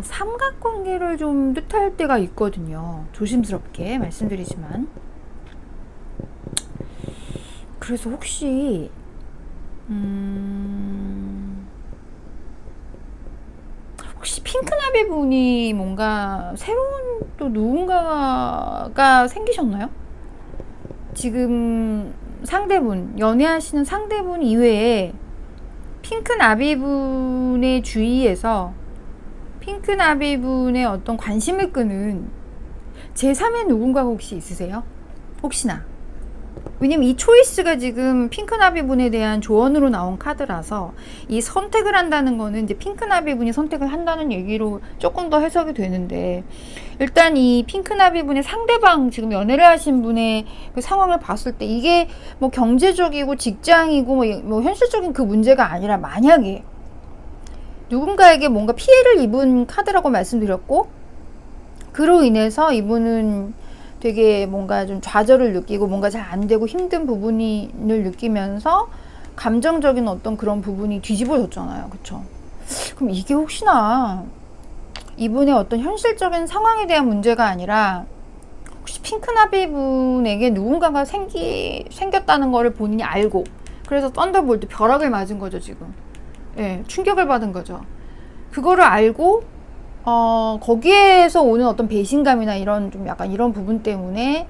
Speaker 2: 삼각관계를 좀 뜻할 때가 있거든요. 조심스럽게 말씀드리지만, 그래서 혹시 혹시 핑크나비 분이 뭔가 새로운 또 누군가가 생기셨나요? 지금 상대분, 연애하시는 상대분 이외에 핑크나비 분의 주위에서 핑크나비 분의 어떤 관심을 끄는 제3의 누군가가 혹시 있으세요? 혹시나. 왜냐면 이 초이스가 지금 핑크나비 분에 대한 조언으로 나온 카드라서 이 선택을 한다는 거는 이제 핑크나비 분이 선택을 한다는 얘기로 조금 더 해석이 되는데, 일단 이 핑크나비 분의 상대방, 지금 연애를 하신 분의 그 상황을 봤을 때 이게 뭐 경제적이고 직장이고 뭐 현실적인 그 문제가 아니라, 만약에 누군가에게 뭔가 피해를 입은 카드라고 말씀드렸고, 그로 인해서 이분은 되게 뭔가 좀 좌절을 느끼고 뭔가 잘 안 되고 힘든 부분을 느끼면서 감정적인 어떤 그런 부분이 뒤집어졌잖아요. 그쵸? 그럼 이게 혹시나 이분의 어떤 현실적인 상황에 대한 문제가 아니라, 혹시 핑크나비 분에게 누군가가 생겼다는 거를 본인이 알고, 그래서 썬더볼트, 벼락을 맞은 거죠, 지금. 예, 충격을 받은 거죠. 그거를 알고 거기에서 오는 어떤 배신감이나 이런 좀 약간 이런 부분 때문에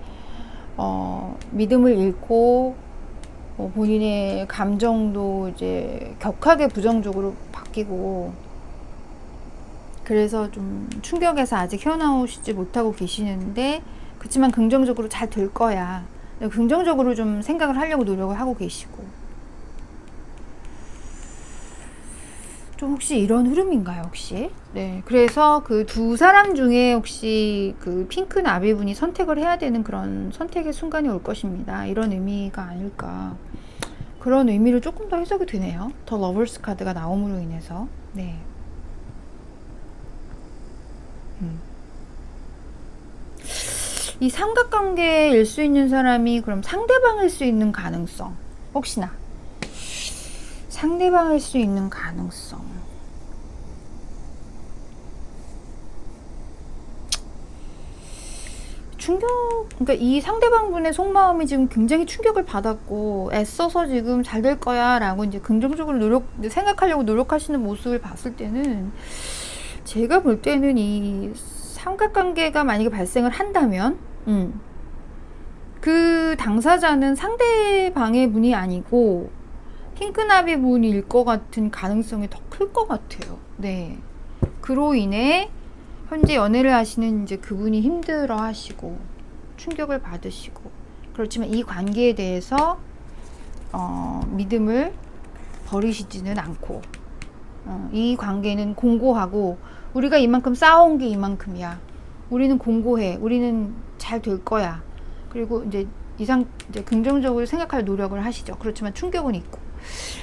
Speaker 2: 믿음을 잃고 본인의 감정도 이제 격하게 부정적으로 바뀌고, 그래서 좀 충격에서 아직 헤어나오시지 못하고 계시는데, 그렇지만 긍정적으로 잘 될 거야. 긍정적으로 좀 생각을 하려고 노력을 하고 계시고. 좀 혹시 이런 흐름인가요, 혹시? 네. 그래서 그 두 사람 중에 혹시 그 핑크 나비 분이 선택을 해야 되는 그런 선택의 순간이 올 것입니다. 이런 의미가 아닐까. 그런 의미로 조금 더 해석이 되네요. 더 러버스 카드가 나옴으로 인해서. 네. 이 삼각관계일 수 있는 사람이 그럼 상대방일 수 있는 가능성. 혹시나. 상대방일 수 있는 가능성. 그러니까 이 상대방 분의 속마음이 지금 굉장히 충격을 받았고, 애써서 지금 잘 될 거야 라고 이제 긍정적으로 생각하려고 노력하시는 모습을 봤을 때는, 제가 볼 때는 이 삼각관계가 만약에 발생을 한다면, 그 당사자는 상대방의 분이 아니고 핑크나비 분일 것 같은 가능성이 더 클 것 같아요. 네. 그로 인해 현재 연애를 하시는 이제 그분이 힘들어 하시고 충격을 받으시고, 그렇지만 이 관계에 대해서 믿음을 버리시지는 않고, 이 관계는 공고하고, 우리가 이만큼 쌓아온 게 이만큼이야. 우리는 공고해. 우리는 잘 될 거야. 그리고 이제 이제 긍정적으로 생각할 노력을 하시죠. 그렇지만 충격은 있고.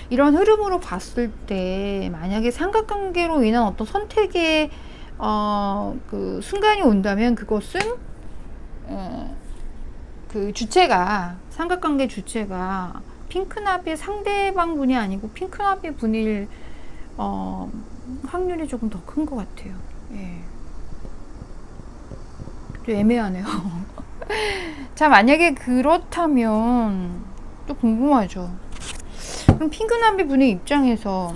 Speaker 2: 이런 흐름으로 봤을 때, 만약에 삼각관계로 인한 어떤 선택의 그 순간이 온다면, 그것은 그 주체가, 삼각관계 주체가 핑크나비의 상대방 분이 아니고 핑크나비 분일 확률이 조금 더 큰 것 같아요. 예. 좀 애매하네요. 자, 만약에 그렇다면 또 궁금하죠. 그럼 핑크나비 분의 입장에서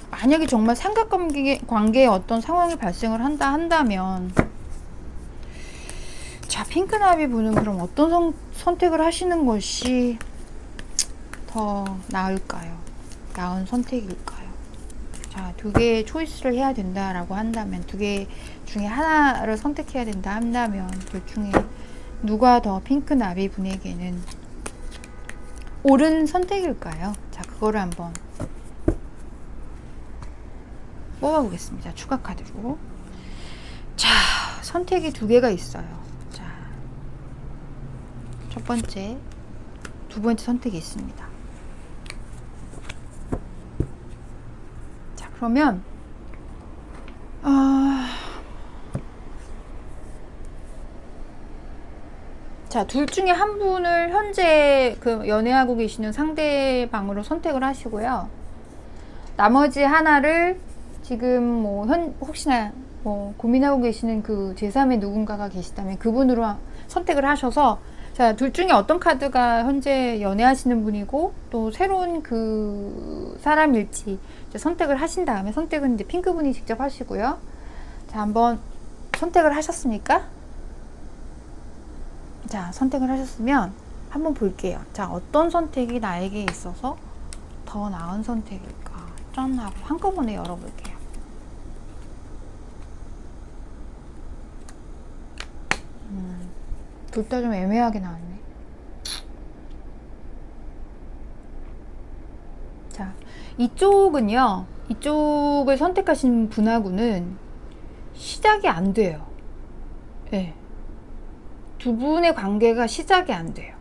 Speaker 2: 만약에 정말 삼각관계에 어떤 상황이 발생을 한다면, 자, 핑크나비 분은 그럼 어떤 선택을 하시는 것이 더 나을까요? 나은 선택일까요? 자, 두 개의 초이스를 해야 된다라고 한다면, 두 개 중에 하나를 선택해야 된다 한다면, 둘 중에 누가 더 핑크나비 분에게는 옳은 선택일까요? 자, 그거를 한번 뽑아보겠습니다. 추가 카드로. 자, 선택이 두 개가 있어요. 자, 첫 번째, 두 번째 선택이 있습니다. 자, 그러면 자, 둘 중에 한 분을 현재 그 연애하고 계시는 상대방으로 선택을 하시고요. 나머지 하나를 지금 뭐 혹시나 뭐 고민하고 계시는 그 제3의 누군가가 계시다면 그분으로 선택을 하셔서 자, 둘 중에 어떤 카드가 현재 연애하시는 분이고 또 새로운 그 사람일지 이제 선택을 하신 다음에, 선택은 이제 핑크분이 직접 하시고요. 자, 한번 선택을 하셨습니까? 자, 선택을 하셨으면 한번 볼게요. 자, 어떤 선택이 나에게 있어서 더 나은 선택일까? 짠 하고 한꺼번에 열어볼게요. 둘 다 좀 애매하게 나왔네. 자, 이쪽은요, 이쪽을 선택하신 분하고는 시작이 안 돼요. 네. 두 분의 관계가 시작이 안 돼요.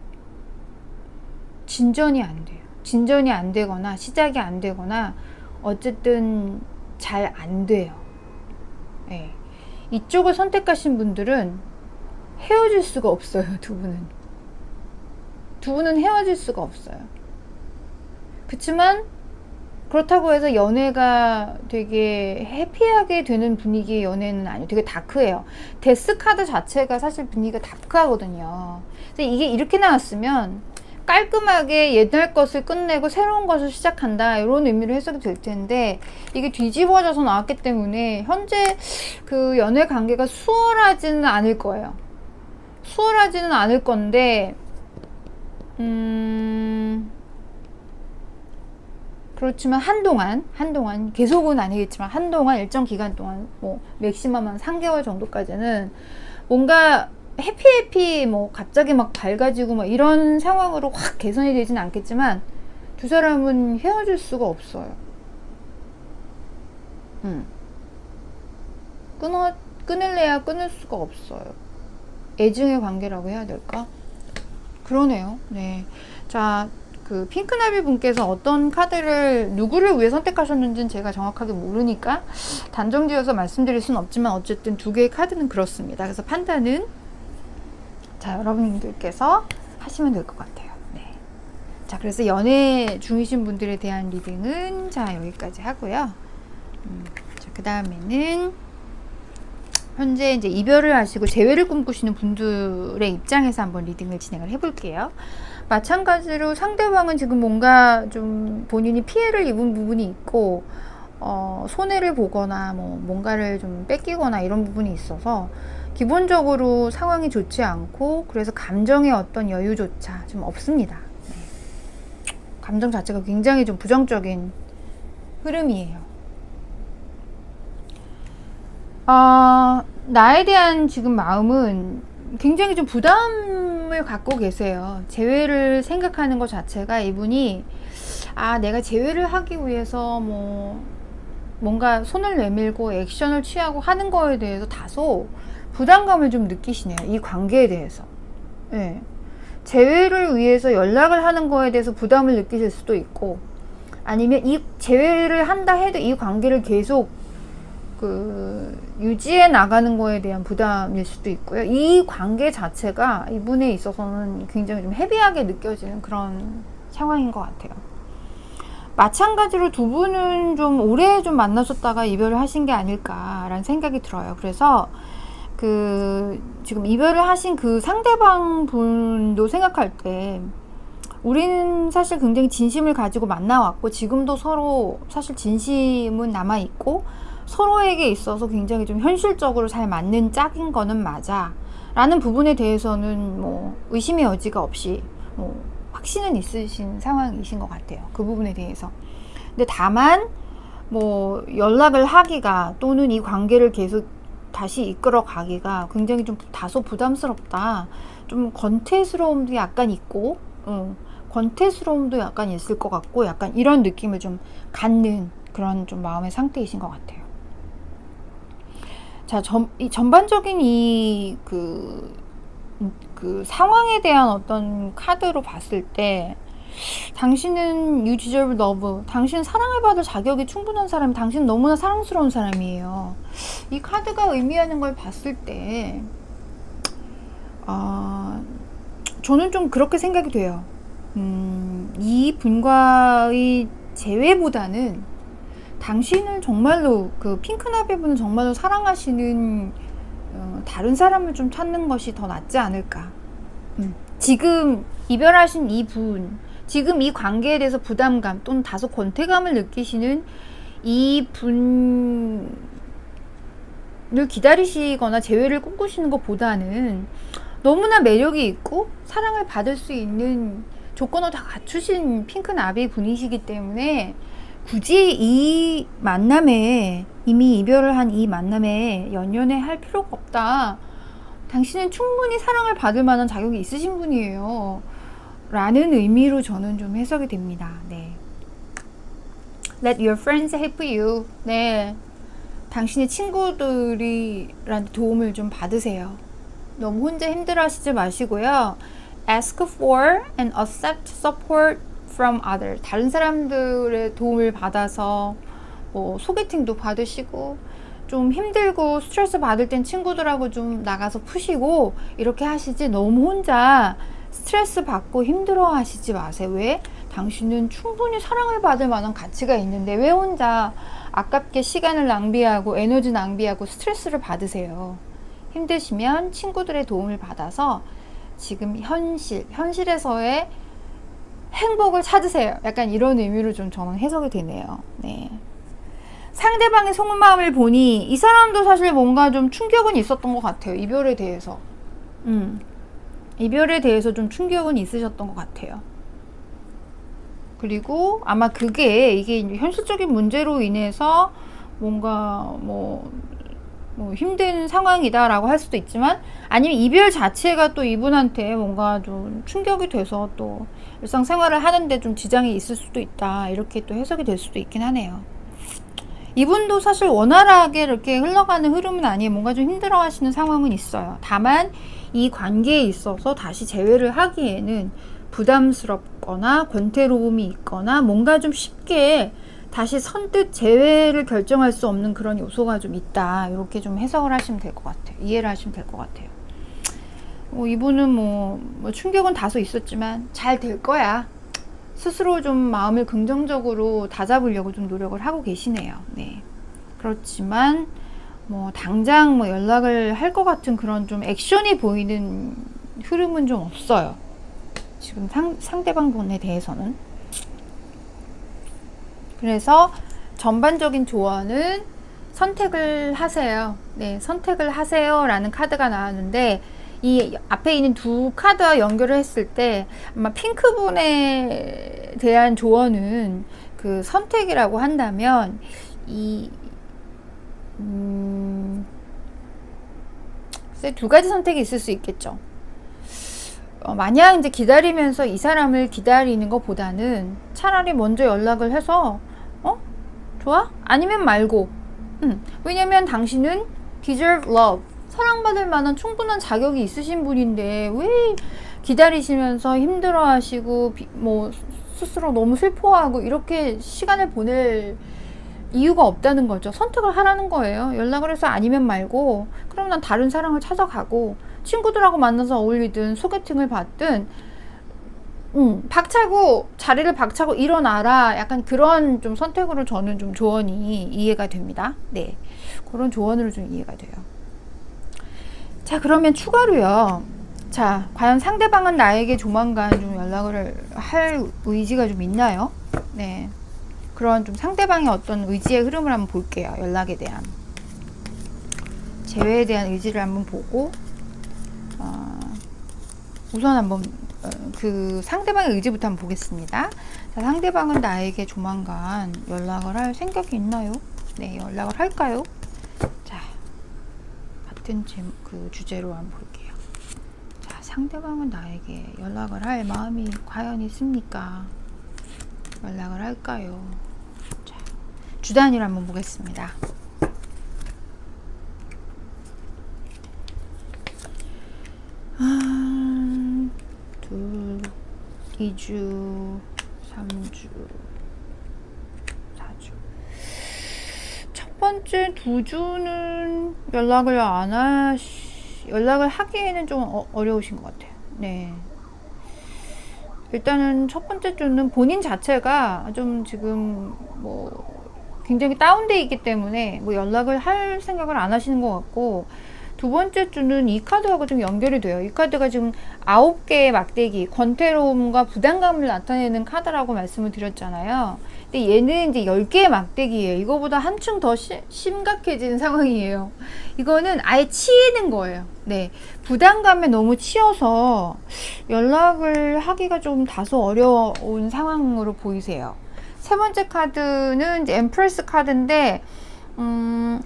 Speaker 2: 진전이 안 돼요. 진전이 안 되거나 시작이 안 되거나 어쨌든 잘 안 돼요. 네. 이쪽을 선택하신 분들은 헤어질 수가 없어요. 두 분은 헤어질 수가 없어요. 그치만 그렇다고 해서 연애가 되게 해피하게 되는 분위기의 연애는 아니에요. 되게 다크해요. 데스 카드 자체가 사실 분위기가 다크하거든요. 근데 이게 이렇게 나왔으면 깔끔하게 옛날 것을 끝내고 새로운 것을 시작한다, 이런 의미로 해석이 될 텐데, 이게 뒤집어져서 나왔기 때문에 현재 그 연애 관계가 수월하지는 않을 거예요. 수월하지는 않을 건데, 그렇지만 한동안 계속은 아니겠지만 한동안, 일정 기간 동안, 뭐 맥시멈 한 3개월 정도까지는 뭔가 해피 뭐 갑자기 막 밝아지고 막 이런 상황으로 확 개선이 되진 않겠지만 두 사람은 헤어질 수가 없어요. 끊을래야 끊을 수가 없어요. 애증의 관계라고 해야 될까? 그러네요. 네. 자, 그 핑크나비 분께서 어떤 카드를 누구를 위해 선택하셨는지는 제가 정확하게 모르니까 단정지어서 말씀드릴 수는 없지만 어쨌든 두 개의 카드는 그렇습니다. 그래서 판단은 자, 여러분들께서 하시면 될 것 같아요. 네. 자, 그래서 연애 중이신 분들에 대한 리딩은 자, 여기까지 하고요. 자, 그 다음에는 현재 이제 이별을 하시고 재회를 꿈꾸시는 분들의 입장에서 한번 리딩을 진행을 해볼게요. 마찬가지로 상대방은 지금 뭔가 좀 본인이 피해를 입은 부분이 있고, 손해를 보거나 뭐 뭔가를 좀 뺏기거나 이런 부분이 있어서 기본적으로 상황이 좋지 않고, 그래서 감정의 어떤 여유조차 좀 없습니다. 네. 감정 자체가 굉장히 좀 부정적인 흐름이에요. 나에 대한 지금 마음은 굉장히 좀 부담을 갖고 계세요. 재회를 생각하는 것 자체가 이분이 내가 재회를 하기 위해서 뭐 뭔가 손을 내밀고 액션을 취하고 하는 거에 대해서 다소 부담감을 좀 느끼시네요. 이 관계에 대해서. 네. 재회를 위해서 연락을 하는 거에 대해서 부담을 느끼실 수도 있고, 아니면 이 재회를 한다 해도 이 관계를 계속 유지해 나가는 거에 대한 부담일 수도 있고요. 이 관계 자체가 이분에 있어서는 굉장히 좀 헤비하게 느껴지는 그런 상황인 것 같아요. 마찬가지로 두 분은 좀 오래 좀 만나셨다가 이별을 하신 게 아닐까라는 생각이 들어요. 그래서 지금 이별을 하신 그 상대방 분도 생각할 때 우리는 사실 굉장히 진심을 가지고 만나왔고, 지금도 서로 사실 진심은 남아있고, 서로에게 있어서 굉장히 좀 현실적으로 잘 맞는 짝인 거는 맞아 라는 부분에 대해서는 뭐 의심의 여지가 없이 뭐 확신은 있으신 상황이신 것 같아요. 그 부분에 대해서. 근데 다만 뭐 연락을 하기가, 또는 이 관계를 계속 다시 이끌어 가기가 굉장히 좀 다소 부담스럽다, 좀 권태스러움도 약간 있고, 권태스러움도 약간 있을 것 같고, 약간 이런 느낌을 좀 갖는 그런 좀 마음의 상태이신 것 같아요. 자, 전반적인 그 상황에 대한 어떤 카드로 봤을 때, 당신은 you deserve love, 당신은 사랑을 받을 자격이 충분한 사람, 당신은 너무나 사랑스러운 사람이에요. 이 카드가 의미하는 걸 봤을 때 저는 좀 그렇게 생각이 돼요. 이 분과의 재회보다는 당신을 정말로, 그 핑크나비 분은 정말로 사랑하시는 다른 사람을 좀 찾는 것이 더 낫지 않을까, 지금 이별하신 이 분, 지금 이 관계에 대해서 부담감 또는 다소 권태감을 느끼시는 이 분을 기다리시거나 재회를 꿈꾸시는 것보다는 너무나 매력이 있고 사랑을 받을 수 있는 조건을 다 갖추신 핑크나비 분이시기 때문에 굳이 이 만남에, 이미 이별을 한 이 만남에 연연해 할 필요가 없다. 당신은 충분히 사랑을 받을 만한 자격이 있으신 분이에요. 라는 의미로 저는 좀 해석이 됩니다. 네. Let your friends help you. 네. 당신의 친구들이란 도움을 좀 받으세요. 너무 혼자 힘들어 하시지 마시고요. Ask for and accept support from others. 다른 사람들의 도움을 받아서 뭐 소개팅도 받으시고 좀 힘들고 스트레스 받을 땐 친구들하고 좀 나가서 푸시고 이렇게 하시지 너무 혼자 스트레스 받고 힘들어 하시지 마세요. 왜? 당신은 충분히 사랑을 받을 만한 가치가 있는데 왜 혼자 아깝게 시간을 낭비하고 에너지 낭비하고 스트레스를 받으세요. 힘드시면 친구들의 도움을 받아서 지금 현실에서의 행복을 찾으세요. 약간 이런 의미로 좀 저는 해석이 되네요. 네. 상대방의 속마음을 보니 이 사람도 사실 뭔가 좀 충격은 있었던 것 같아요. 이별에 대해서. 이별에 대해서 좀 충격은 있으셨던 것 같아요. 그리고 아마 이게 현실적인 문제로 인해서 뭔가 뭐 힘든 상황이다라고 할 수도 있지만 아니면 이별 자체가 또 이분한테 뭔가 좀 충격이 돼서 또 일상생활을 하는데 좀 지장이 있을 수도 있다. 이렇게 또 해석이 될 수도 있긴 하네요. 이분도 사실 원활하게 이렇게 흘러가는 흐름은 아니에요. 뭔가 좀 힘들어 하시는 상황은 있어요. 다만 이 관계에 있어서 다시 재회를 하기에는 부담스럽거나 권태로움이 있거나 뭔가 좀 쉽게 다시 선뜻 재회를 결정할 수 없는 그런 요소가 좀 있다. 이렇게 좀 해석을 하시면 될 것 같아요. 이해를 하시면 될 것 같아요. 이분은 뭐 충격은 다소 있었지만 잘 될 거야. 스스로 좀 마음을 긍정적으로 다잡으려고 좀 노력을 하고 계시네요. 네. 그렇지만 당장 연락을 할 것 같은 그런 좀 액션이 보이는 흐름은 좀 없어요. 지금 상대방 분에 대해서는. 그래서 전반적인 조언은 선택을 하세요. 네, 선택을 하세요 라는 카드가 나왔는데 이 앞에 있는 두 카드와 연결을 했을 때 아마 핑크분에 대한 조언은 그 선택이라고 한다면 두 가지 선택이 있을 수 있겠죠. 만약 이제 기다리면서 이 사람을 기다리는 것보다는 차라리 먼저 연락을 해서 좋아? 아니면 말고. 왜냐면 당신은 deserve love. 사랑받을 만한 충분한 자격이 있으신 분인데 왜 기다리시면서 힘들어하시고 스스로 너무 슬퍼하고 이렇게 시간을 보낼 이유가 없다는 거죠. 선택을 하라는 거예요. 연락을 해서 아니면 말고 그럼 난 다른 사랑을 찾아가고 친구들하고 만나서 어울리든 소개팅을 받든 자리를 박차고 일어나라. 약간 그런 좀 선택으로 저는 좀 조언이 이해가 됩니다. 네, 그런 조언으로 좀 이해가 돼요. 자, 그러면 추가로요. 자, 과연 상대방은 나에게 조만간 좀 연락을 할 의지가 좀 있나요? 네, 그런 좀 상대방의 어떤 의지의 흐름을 한번 볼게요. 연락에 대한 재회에 대한 의지를 한번 보고 우선 한번 그 상대방의 의지부터 한번 보겠습니다. 자, 상대방은 나에게 조만간 연락을 할 생각이 있나요? 네, 연락을 할까요? 자, 같은 그 주제로 한번 볼게요. 자, 상대방은 나에게 연락을 할 마음이 과연 있습니까? 연락을 할까요? 자, 주 단위로 한번 보겠습니다. 둘, 2주, 3주, 4주. 첫 번째 2주는 연락을 하기에는 좀 어려우신 것 같아요. 네. 일단은 첫 번째 주는 본인 자체가 좀 지금 굉장히 다운돼 있기 때문에 연락을 할 생각을 안 하시는 것 같고, 두 번째 주는 이 카드하고 좀 연결이 돼요. 이 카드가 지금 9개의 막대기, 권태로움과 부담감을 나타내는 카드라고 말씀을 드렸잖아요. 근데 얘는 이제 10개의 막대기예요. 이거보다 한층 더 심각해진 상황이에요. 이거는 아예 치이는 거예요. 네, 부담감에 너무 치여서 연락을 하기가 좀 다소 어려운 상황으로 보이세요. 세 번째 카드는 이제 엠프레스 카드인데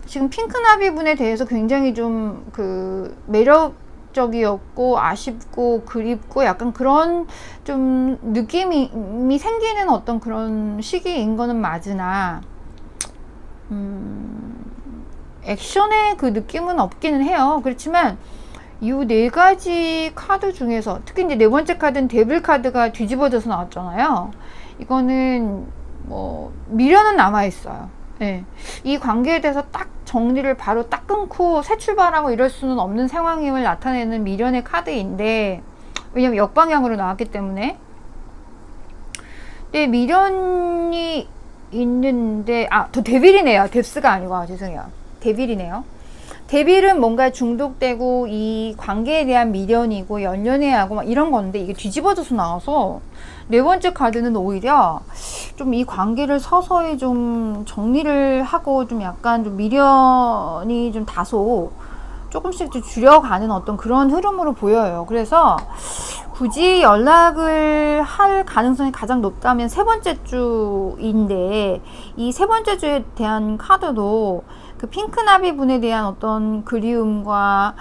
Speaker 2: 지금 핑크나비 분에 대해서 굉장히 좀 그 매력적이었고 아쉽고 그립고 약간 그런 좀 느낌이 생기는 어떤 그런 시기인 거는 맞으나 액션의 그 느낌은 없기는 해요. 그렇지만 이 네 가지 카드 중에서 특히 이제 네 번째 카드는 데빌 카드가 뒤집어져서 나왔잖아요. 이거는 뭐 미련은 남아 있어요. 네. 이 관계에 대해서 딱 정리를 바로 딱 끊고 새 출발하고 이럴 수는 없는 상황임을 나타내는 미련의 카드인데, 왜냐면 역방향으로 나왔기 때문에. 근데 미련이 있는데, 더 데빌이네요. 뎁스가 아니고, 죄송해요. 데빌이네요. 데빌은 뭔가 중독되고 이 관계에 대한 미련이고 연연해야 하고 막 이런 건데, 이게 뒤집어져서 나와서 네 번째 카드는 오히려 좀 이 관계를 서서히 좀 정리를 하고 좀 약간 좀 미련이 좀 다소 조금씩 좀 줄여가는 어떤 그런 흐름으로 보여요. 그래서 굳이 연락을 할 가능성이 가장 높다면 세 번째 주인데, 이 세 번째 주에 대한 카드도 그 핑크나비 분에 대한 어떤 그리움과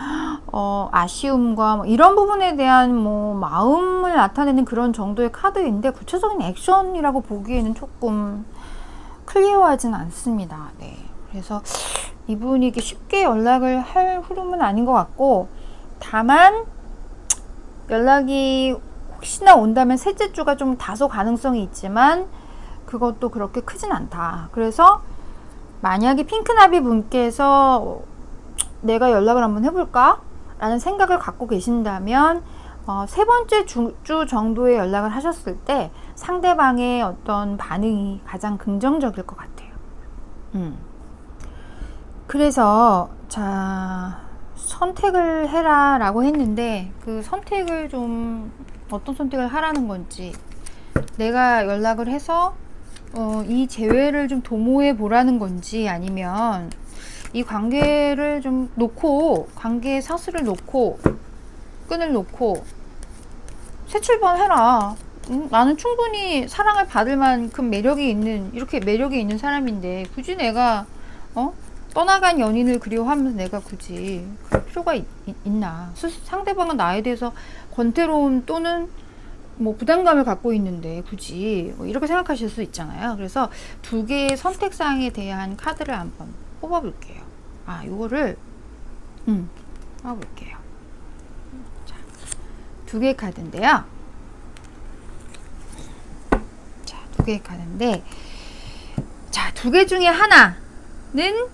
Speaker 2: 아쉬움과 뭐 이런 부분에 대한 뭐 마음을 나타내는 그런 정도의 카드인데, 구체적인 액션이라고 보기에는 조금 클리어하진 않습니다. 네. 그래서 이분이 이게 쉽게 연락을 할 흐름은 아닌 것 같고, 다만 연락이 혹시나 온다면 셋째 주가 좀 다소 가능성이 있지만 그것도 그렇게 크진 않다. 그래서 만약에 핑크나비 분께서 내가 연락을 한번 해볼까? 라는 생각을 갖고 계신다면 세 번째 주 정도에 연락을 하셨을 때 상대방의 어떤 반응이 가장 긍정적일 것 같아요. 그래서 자, 선택을 해라 라고 했는데, 그 선택을 좀 어떤 선택을 하라는 건지, 내가 연락을 해서 이 재회를 좀 도모해 보라는 건지, 아니면 이 관계를 좀 놓고, 관계의 사슬을 놓고 끈을 놓고 새 출발해라. 나는 충분히 사랑을 받을 만큼 매력이 있는, 이렇게 매력이 있는 사람인데 굳이 내가 떠나간 연인을 그리워하면서 내가 굳이 그럴 필요가 있나. 상대방은 나에 대해서 권태로움 또는 뭐 부담감을 갖고 있는데 굳이 뭐 이렇게 생각하실 수 있잖아요. 그래서 두 개의 선택사항에 대한 카드를 한번 뽑아볼게요. 요거를 뽑아볼게요. 자, 두 개의 카드인데요. 자, 두 개의 카드인데, 자, 두 개 중에 하나는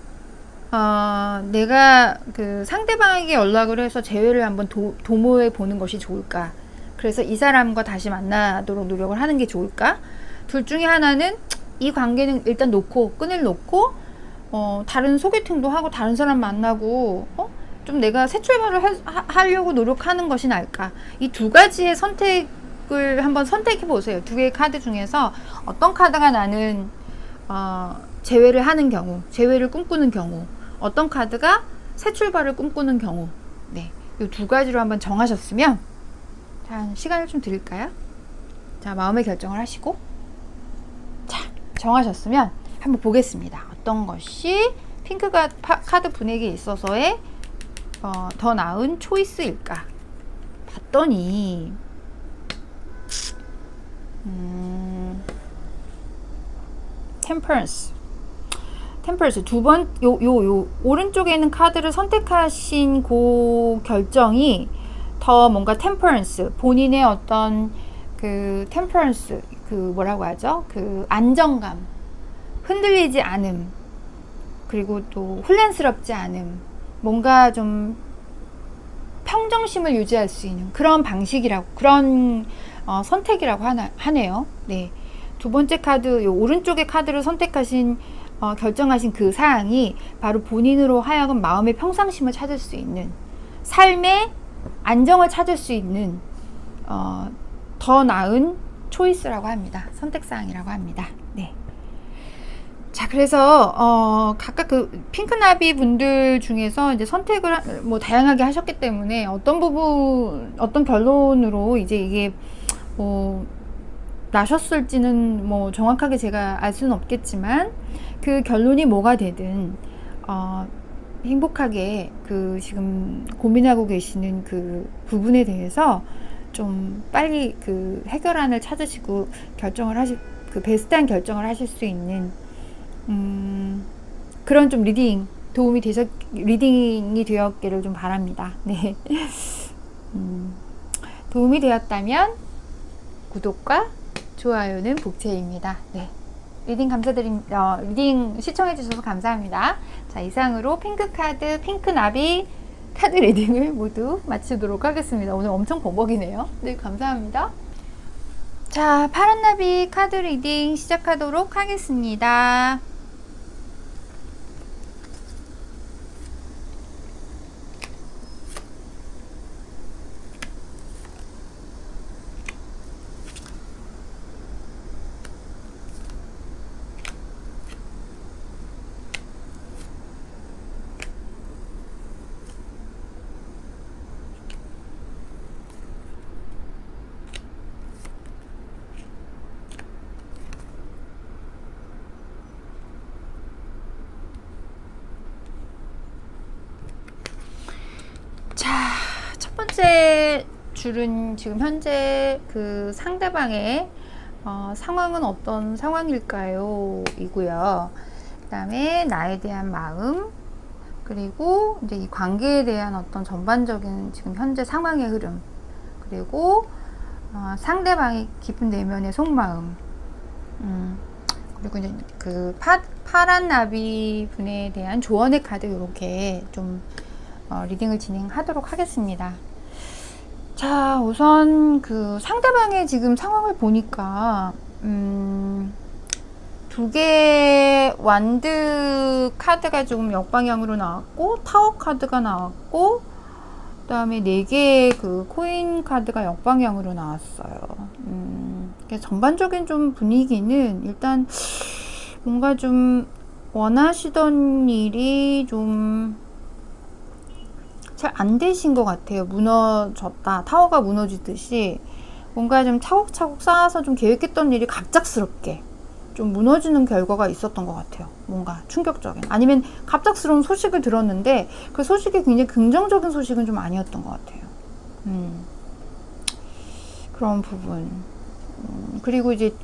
Speaker 2: 내가 그 상대방에게 연락을 해서 재회를 한번 도모해 보는 것이 좋을까? 그래서 이 사람과 다시 만나도록 노력을 하는 게 좋을까? 둘 중에 하나는 이 관계는 일단 놓고, 끈을 놓고 다른 소개팅도 하고 다른 사람 만나고 좀 내가 새 출발을 하려고 노력하는 것이 나을까? 이 두 가지의 선택을 한번 선택해 보세요. 두 개의 카드 중에서 어떤 카드가 나는 재회를 하는 경우, 재회를 꿈꾸는 경우, 어떤 카드가 새 출발을 꿈꾸는 경우. 네, 이 두 가지로 한번 정하셨으면, 자, 시간을 좀 드릴까요? 자, 마음의 결정을 하시고, 자, 정하셨으면 한번 보겠습니다. 어떤 것이 핑크 카드 분에게 있어서의 더 나은 초이스일까? 봤더니 템퍼런스 두 번, 요 오른쪽에 있는 카드를 선택하신 그 결정이 더 뭔가 템퍼런스, 본인의 어떤 그 템퍼런스, 그 뭐라고 하죠? 그 안정감, 흔들리지 않음, 그리고 또 혼란스럽지 않음, 뭔가 좀 평정심을 유지할 수 있는 그런 방식이라고, 그런 선택이라고 하네요. 네. 두 번째 카드, 요 오른쪽의 카드를 선택하신 결정하신 그 사항이 바로 본인으로 하여금 마음의 평상심을 찾을 수 있는, 삶의 안정을 찾을 수 있는 더 나은 초이스라고 합니다. 선택사항이라고 합니다. 네. 자, 그래서 각각 그 핑크나비 분들 중에서 이제 선택을 뭐 다양하게 하셨기 때문에 어떤 부분, 어떤 결론으로 이제 이게 뭐 나셨을지는 뭐 정확하게 제가 알 수는 없겠지만, 그 결론이 뭐가 되든 행복하게 그 지금 고민하고 계시는 그 부분에 대해서 좀 빨리 그 해결안을 찾으시고 결정을 그 베스트한 결정을 하실 수 있는 그런 좀 리딩이 되었기를 좀 바랍니다. 네. 도움이 되었다면 구독과 좋아요는 복채입니다. 네. 리딩 감사드립니다. 리딩 시청해주셔서 감사합니다. 자, 이상으로 핑크카드, 핑크나비 카드 리딩을 모두 마치도록 하겠습니다. 오늘 엄청 버벅이네요. 네, 감사합니다. 자, 파란나비 카드 리딩 시작하도록 하겠습니다. 첫 번째 줄은 지금 현재 그 상대방의 상황은 어떤 상황일까요? 이고요. 그 다음에 나에 대한 마음, 그리고 이제 이 관계에 대한 어떤 전반적인 지금 현재 상황의 흐름, 그리고 상대방의 깊은 내면의 속마음, 그리고 이제 그 파란 나비 분에 대한 조언의 카드, 이렇게 좀 리딩을 진행하도록 하겠습니다. 자, 우선 그 상대방의 지금 상황을 보니까 두 개의 완드 카드가 조금 역방향으로 나왔고, 타워 카드가 나왔고, 그 다음에 4개의 그 코인 카드가 역방향으로 나왔어요. 전반적인 좀 분위기는 일단 뭔가 좀 원하시던 일이 좀 잘 안 되신 것 같아요. 무너졌다. 타워가 무너지듯이 뭔가 좀 차곡차곡 쌓아서 좀 계획했던 일이 갑작스럽게 좀 무너지는 결과가 있었던 것 같아요. 뭔가 충격적인, 아니면 갑작스러운 소식을 들었는데 그 소식이 굉장히 긍정적인 소식은 좀 아니었던 것 같아요. 그런 부분. 그리고 이제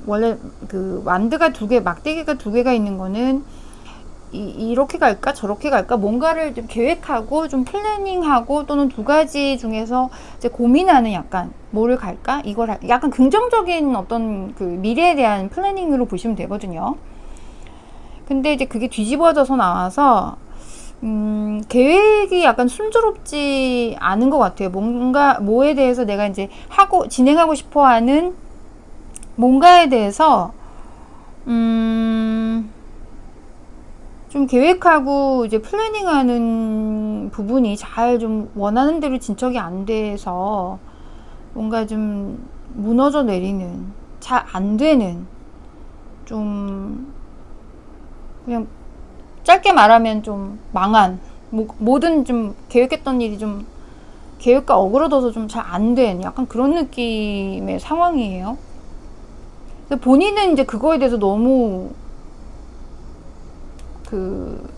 Speaker 2: 원래 그 완드가 2개, 막대기가 2개가 있는 거는 이렇게 갈까 저렇게 갈까 뭔가를 좀 계획하고 좀 플래닝하고, 또는 2가지 중에서 이제 고민하는, 약간 뭐를 갈까 이걸 약간 긍정적인 어떤 그 미래에 대한 플래닝으로 보시면 되거든요. 근데 이제 그게 뒤집어져서 나와서 계획이 약간 순조롭지 않은 것 같아요. 뭔가 뭐에 대해서 내가 이제 진행하고 싶어하는 뭔가에 대해서 좀 계획하고 이제 플래닝하는 부분이 잘 좀 원하는 대로 진척이 안 돼서 뭔가 좀 무너져 내리는, 잘 안 되는, 좀 그냥 짧게 말하면 좀 망한, 모든 좀 계획했던 일이 좀 계획과 어그러져서 좀 잘 안 된 약간 그런 느낌의 상황이에요. 근데 본인은 이제 그거에 대해서 너무 그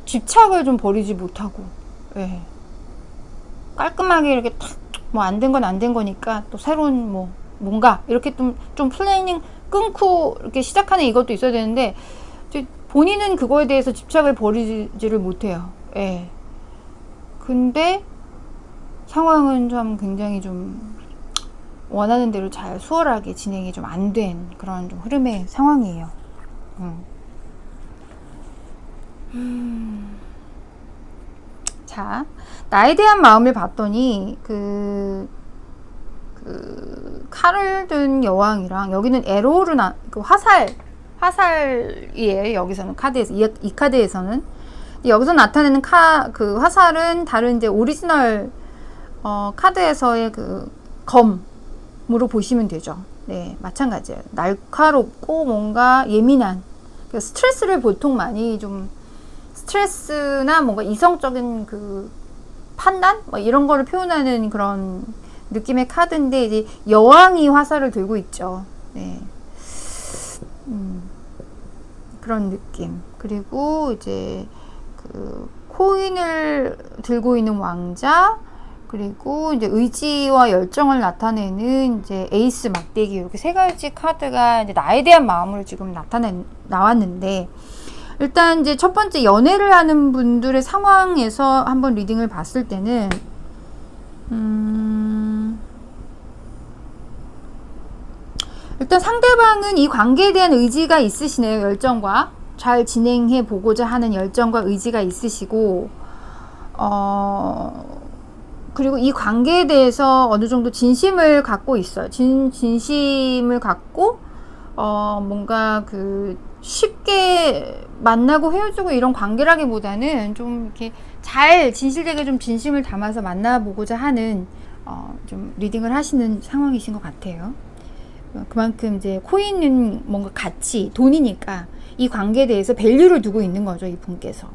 Speaker 2: 집착을 좀 버리지 못하고, 예. 깔끔하게 이렇게 탁 뭐 안 된 건 안 된 거니까 또 새로운 뭐 뭔가 이렇게 좀 플래닝 끊고 이렇게 시작하는 이것도 있어야 되는데, 본인은 그거에 대해서 집착을 버리지를 못해요. 예. 근데 상황은 좀 굉장히 좀 원하는 대로 잘 수월하게 진행이 좀 안 된 그런 좀 흐름의 상황이에요. 자, 나에 대한 마음을 봤더니 그 칼을 든 여왕이랑, 여기는 에로를 그 화살이에요. 여기서는 카드에서 이 카드에서는 여기서 나타내는 그 화살은 다른 이제 오리지널 카드에서의 그 검으로 보시면 되죠. 네, 마찬가지예요. 날카롭고 뭔가 예민한 스트레스를 보통 많이 좀 스트레스나 뭔가 이성적인 그 판단 뭐 이런 거를 표현하는 그런 느낌의 카드인데 이제 여왕이 화살을 들고 있죠. 네. 그런 느낌. 그리고 이제 그 코인을 들고 있는 왕자, 그리고 이제 의지와 열정을 나타내는 이제 에이스 막대기, 이렇게 세 가지 카드가 이제 나에 대한 마음으로 지금 나왔는데, 일단 이제 첫 번째 연애를 하는 분들의 상황에서 한번 리딩을 봤을 때는 일단 상대방은 이 관계에 대한 의지가 있으시네요. 열정과 잘 진행해 보고자 하는 열정과 의지가 있으시고, 그리고 이 관계에 대해서 어느 정도 진심을 갖고 있어요. 진심을 갖고 뭔가 그 쉽게 만나고 헤어지고 이런 관계라기보다는 좀 이렇게 잘 진실되게 좀 진심을 담아서 만나보고자 하는 좀 리딩을 하시는 상황이신 것 같아요. 그만큼 이제 코인은 뭔가 가치, 돈이니까 이 관계에 대해서 밸류를 두고 있는 거죠, 이 분께서.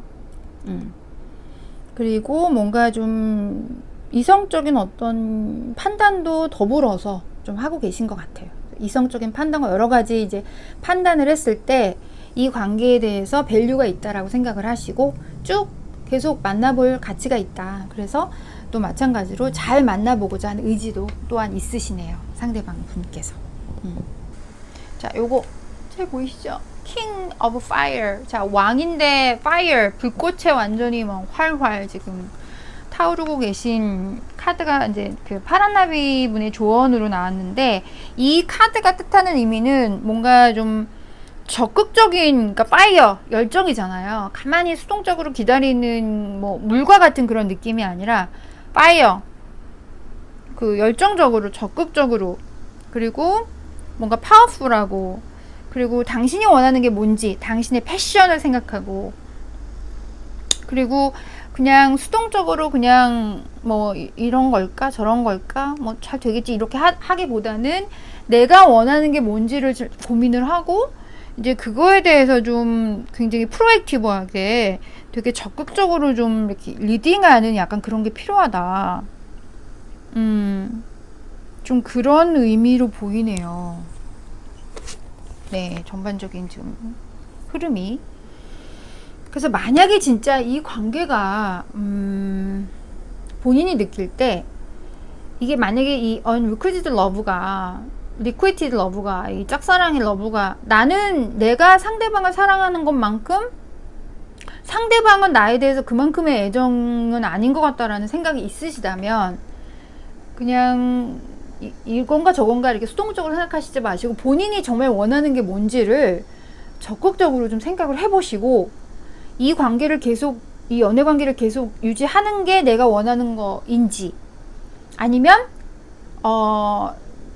Speaker 2: 그리고 뭔가 좀 이성적인 어떤 판단도 더불어서 좀 하고 계신 것 같아요. 이성적인 판단과 여러 가지 이제 판단을 했을 때 이 관계에 대해서 밸류가 있다라고 생각을 하시고 쭉 계속 만나볼 가치가 있다. 그래서 또 마찬가지로 잘 만나보고자 하는 의지도 또한 있으시네요. 상대방 분께서. 자, 요거 잘 보이시죠? King of Fire. 자, 왕인데 Fire, 불꽃에 완전히 막 활활 지금 타오르고 계신 카드가 이제 그 파란 나비 분의 조언으로 나왔는데, 이 카드가 뜻하는 의미는 뭔가 좀 적극적인, 그러니까 파이어, 열정이잖아요. 가만히 수동적으로 기다리는 뭐 물과 같은 그런 느낌이 아니라 파이어, 그 열정적으로, 적극적으로, 그리고 뭔가 파워풀하고, 그리고 당신이 원하는 게 뭔지 당신의 패션을 생각하고, 그리고 그냥 수동적으로 그냥 뭐 이런 걸까 저런 걸까 뭐 잘 되겠지 이렇게 하기보다는 내가 원하는 게 뭔지를 고민을 하고, 이제 그거에 대해서 좀 굉장히 프로액티브하게 되게 적극적으로 좀 이렇게 리딩하는 약간 그런 게 필요하다. 좀 그런 의미로 보이네요. 네, 전반적인 지금 흐름이. 그래서 만약에 진짜 이 관계가 본인이 느낄 때 이게 만약에 이 unrequited love가 리퀴티드 러브가, 이 짝사랑의 러브가, 나는 내가 상대방을 사랑하는 것만큼 상대방은 나에 대해서 그만큼의 애정은 아닌 것 같다라는 생각이 있으시다면 그냥 이건가 저건가 이렇게 수동적으로 생각하시지 마시고 본인이 정말 원하는 게 뭔지를 적극적으로 좀 생각을 해보시고, 이 관계를 계속, 이 연애 관계를 계속 유지하는 게 내가 원하는 거인지, 아니면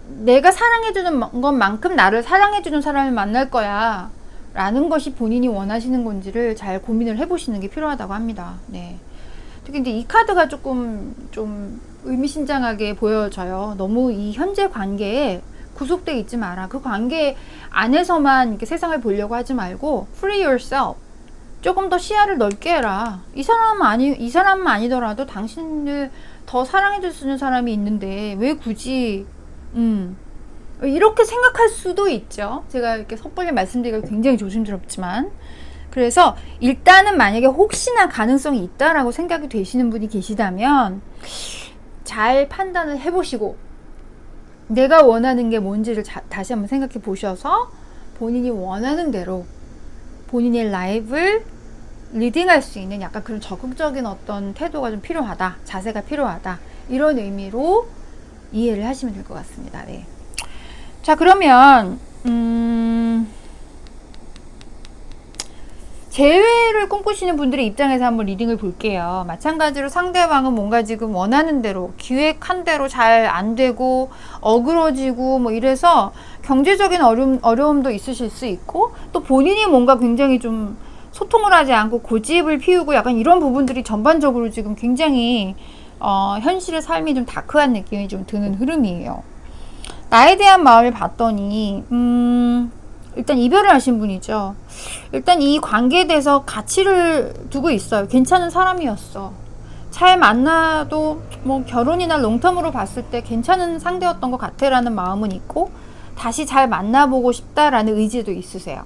Speaker 2: 내가 사랑해주는 것만큼 나를 사랑해주는 사람을 만날 거야 라는 것이 본인이 원하시는 건지를 잘 고민을 해보시는 게 필요하다고 합니다. 네. 특히 이제 이 카드가 조금 좀 의미심장하게 보여져요. 너무 이 현재 관계에 구속되어 있지 마라. 그 관계 안에서만 이렇게 세상을 보려고 하지 말고 free yourself. 조금 더 시야를 넓게 해라. 이 사람은 아니더라도 당신을 더 사랑해줄 수 있는 사람이 있는데 왜 굳이 이렇게 생각할 수도 있죠. 제가 이렇게 섣불리 말씀드리기가 굉장히 조심스럽지만, 그래서 일단은 만약에 혹시나 가능성이 있다라고 생각이 되시는 분이 계시다면 잘 판단을 해보시고 내가 원하는 게 뭔지를 다시 한번 생각해 보셔서 본인이 원하는 대로 본인의 라이프를 리딩할 수 있는 약간 그런 적극적인 어떤 태도가 좀 필요하다, 자세가 필요하다, 이런 의미로 이해를 하시면 될 것 같습니다. 네. 자, 그러면 제외를 결혼을 꿈꾸시는 분들의 입장에서 한번 리딩을 볼게요. 마찬가지로 상대방은 뭔가 지금 원하는 대로, 기획한 대로 잘 안 되고 어그러지고 뭐 이래서 경제적인 어려움도 있으실 수 있고, 또 본인이 뭔가 굉장히 좀 소통을 하지 않고 고집을 피우고 약간 이런 부분들이 전반적으로 지금 굉장히 현실의 삶이 좀 다크한 느낌이 좀 드는 흐름이에요. 나에 대한 마음을 봤더니 일단 이별을 하신 분이죠. 일단 이 관계에 대해서 가치를 두고 있어요. 괜찮은 사람이었어. 잘 만나도 뭐 결혼이나 롱텀으로 봤을 때 괜찮은 상대였던 것 같아 라는 마음은 있고, 다시 잘 만나보고 싶다라는 의지도 있으세요.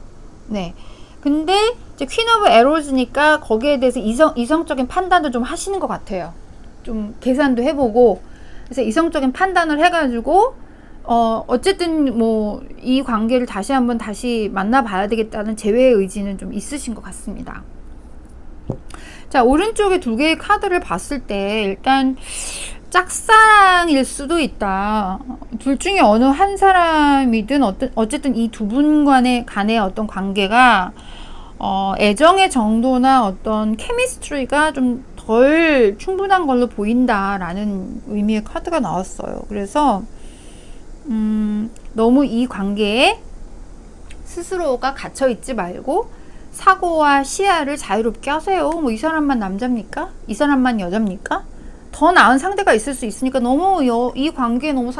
Speaker 2: 네. 근데 이제 퀸 오브 에로즈니까 거기에 대해서 이성적인 판단도 좀 하시는 것 같아요. 좀 계산도 해보고, 그래서 이성적인 판단을 해가지고 어쨌든 뭐 이 관계를 다시 만나봐야 되겠다는 제외의 의지는 좀 있으신 것 같습니다. 자, 오른쪽에 두 개의 카드를 봤을 때 일단 짝사랑일 수도 있다. 둘 중에 어느 한 사람이든 어쨌든 이 두 분 간의 어떤 관계가 애정의 정도나 어떤 케미스트리가 좀 덜 충분한 걸로 보인다라는 의미의 카드가 나왔어요. 그래서 너무 이 관계에 스스로가 갇혀 있지 말고 사고와 시야를 자유롭게 하세요. 뭐 이 사람만 남자입니까? 이 사람만 여자입니까? 더 나은 상대가 있을 수 있으니까 너무 이 관계에 너무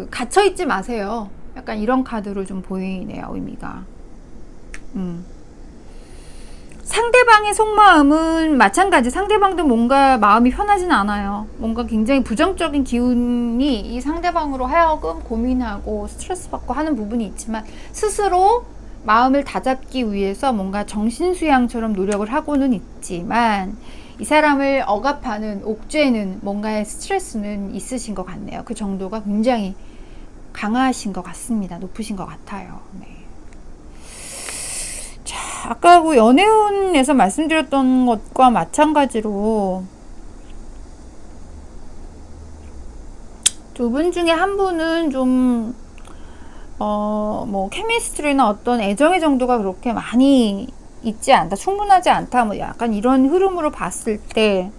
Speaker 2: 갇혀 있지 마세요. 약간 이런 카드로 좀 보이네요, 의미가. 상대방의 속마음은 마찬가지. 상대방도 뭔가 마음이 편하진 않아요. 뭔가 굉장히 부정적인 기운이 이 상대방으로 하여금 고민하고 스트레스 받고 하는 부분이 있지만, 스스로 마음을 다잡기 위해서 뭔가 정신수양처럼 노력을 하고는 있지만, 이 사람을 억압하는, 옥죄는 뭔가의 스트레스는 있으신 것 같네요. 그 정도가 굉장히 강하신 것 같습니다. 높으신 것 같아요. 네. 자, 아까 그 연애운에서 말씀드렸던 것과 마찬가지로 두 분 중에 한 분은 좀 뭐 케미스트리나 어떤 애정의 정도가 그렇게 많이 있지 않다, 충분하지 않다, 뭐 약간 이런 흐름으로 봤을 때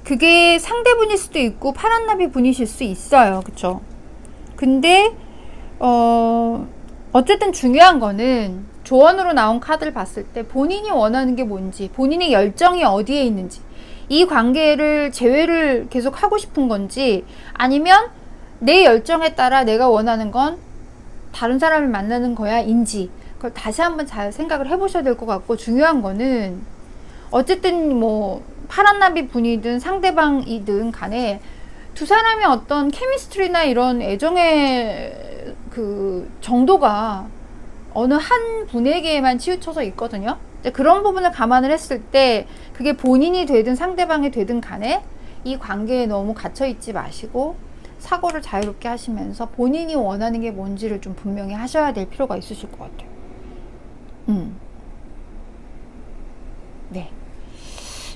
Speaker 2: 그게 상대분일 수도 있고 파란나비 분이실 수 있어요. 그쵸? 근데 어쨌든 중요한 거는 조언으로 나온 카드를 봤을 때 본인이 원하는 게 뭔지, 본인의 열정이 어디에 있는지, 이 관계를 재회를 계속 하고 싶은 건지, 아니면 내 열정에 따라 내가 원하는 건 다른 사람을 만나는 거야 인지, 그걸 다시 한번 잘 생각을 해보셔야 될 것 같고, 중요한 거는 어쨌든 뭐 파란나비 분이든 상대방이든 간에 두 사람의 어떤 케미스트리나 이런 애정의 그 정도가 어느 한 분에게만 치우쳐서 있거든요. 그런 부분을 감안을 했을 때 그게 본인이 되든 상대방이 되든 간에 이 관계에 너무 갇혀 있지 마시고 사고를 자유롭게 하시면서 본인이 원하는 게 뭔지를 좀 분명히 하셔야 될 필요가 있으실 것 같아요. 네.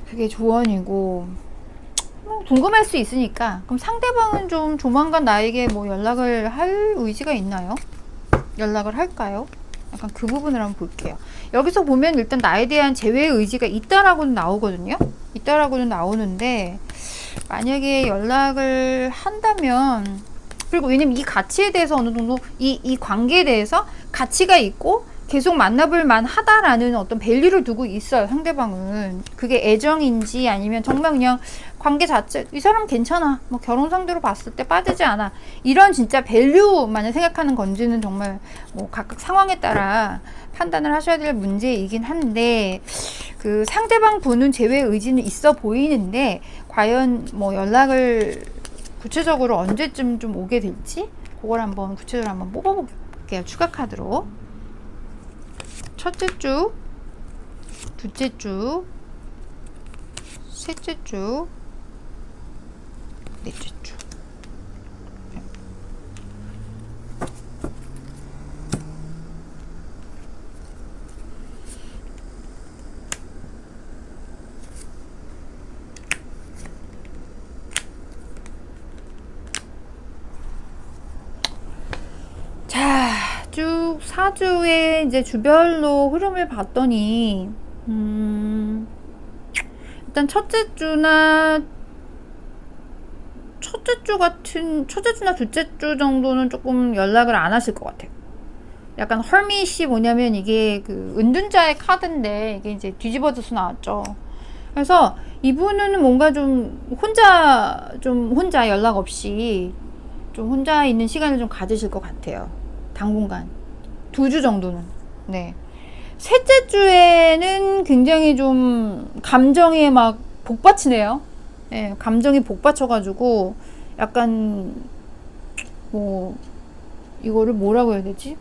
Speaker 2: 그게 조언이고, 궁금할 수 있으니까. 그럼 상대방은 좀 조만간 나에게 뭐 연락을 할 의지가 있나요? 연락을 할까요? 약간 그 부분을 한번 볼게요. 여기서 보면 일단 나에 대한 제외의 의지가 있다라고는 나오거든요. 있다라고는 나오는데, 만약에 연락을 한다면, 그리고 왜냐면 이 가치에 대해서 어느 정도 이 관계에 대해서 가치가 있고 계속 만나볼 만하다라는 어떤 밸류를 두고 있어요, 상대방은. 그게 애정인지 아니면 정말 그냥 관계 자체, 이 사람 괜찮아, 뭐 결혼 상대로 봤을 때 빠지지 않아, 이런 진짜 밸류만을 생각하는 건지는 정말 뭐 각각 상황에 따라 판단을 하셔야 될 문제이긴 한데, 그 상대방 분은 제외 의지는 있어 보이는데 과연 뭐 연락을 구체적으로 언제쯤 좀 오게 될지, 그걸 한번 구체적으로 한번 뽑아볼게요. 추가 카드로. 첫째 주, 둘째 주, 셋째 주, 넷째 주. 자, 4주의 이제 주별로 흐름을 봤더니, 일단 첫째 주나 둘째 주 정도는 조금 연락을 안 하실 것 같아요. 약간 헐밋이 뭐냐면 이게 그 은둔자의 카드인데 이게 이제 뒤집어져서 나왔죠. 그래서 이분은 뭔가 좀 혼자 연락 없이 좀 혼자 있는 시간을 좀 가지실 것 같아요. 당분간 2주 정도는. 네. 셋째 주에는 굉장히 좀 감정이 막 복받치네요. 네, 감정이 복받쳐가지고 약간 뭐 이거를 뭐라고 해야 되지?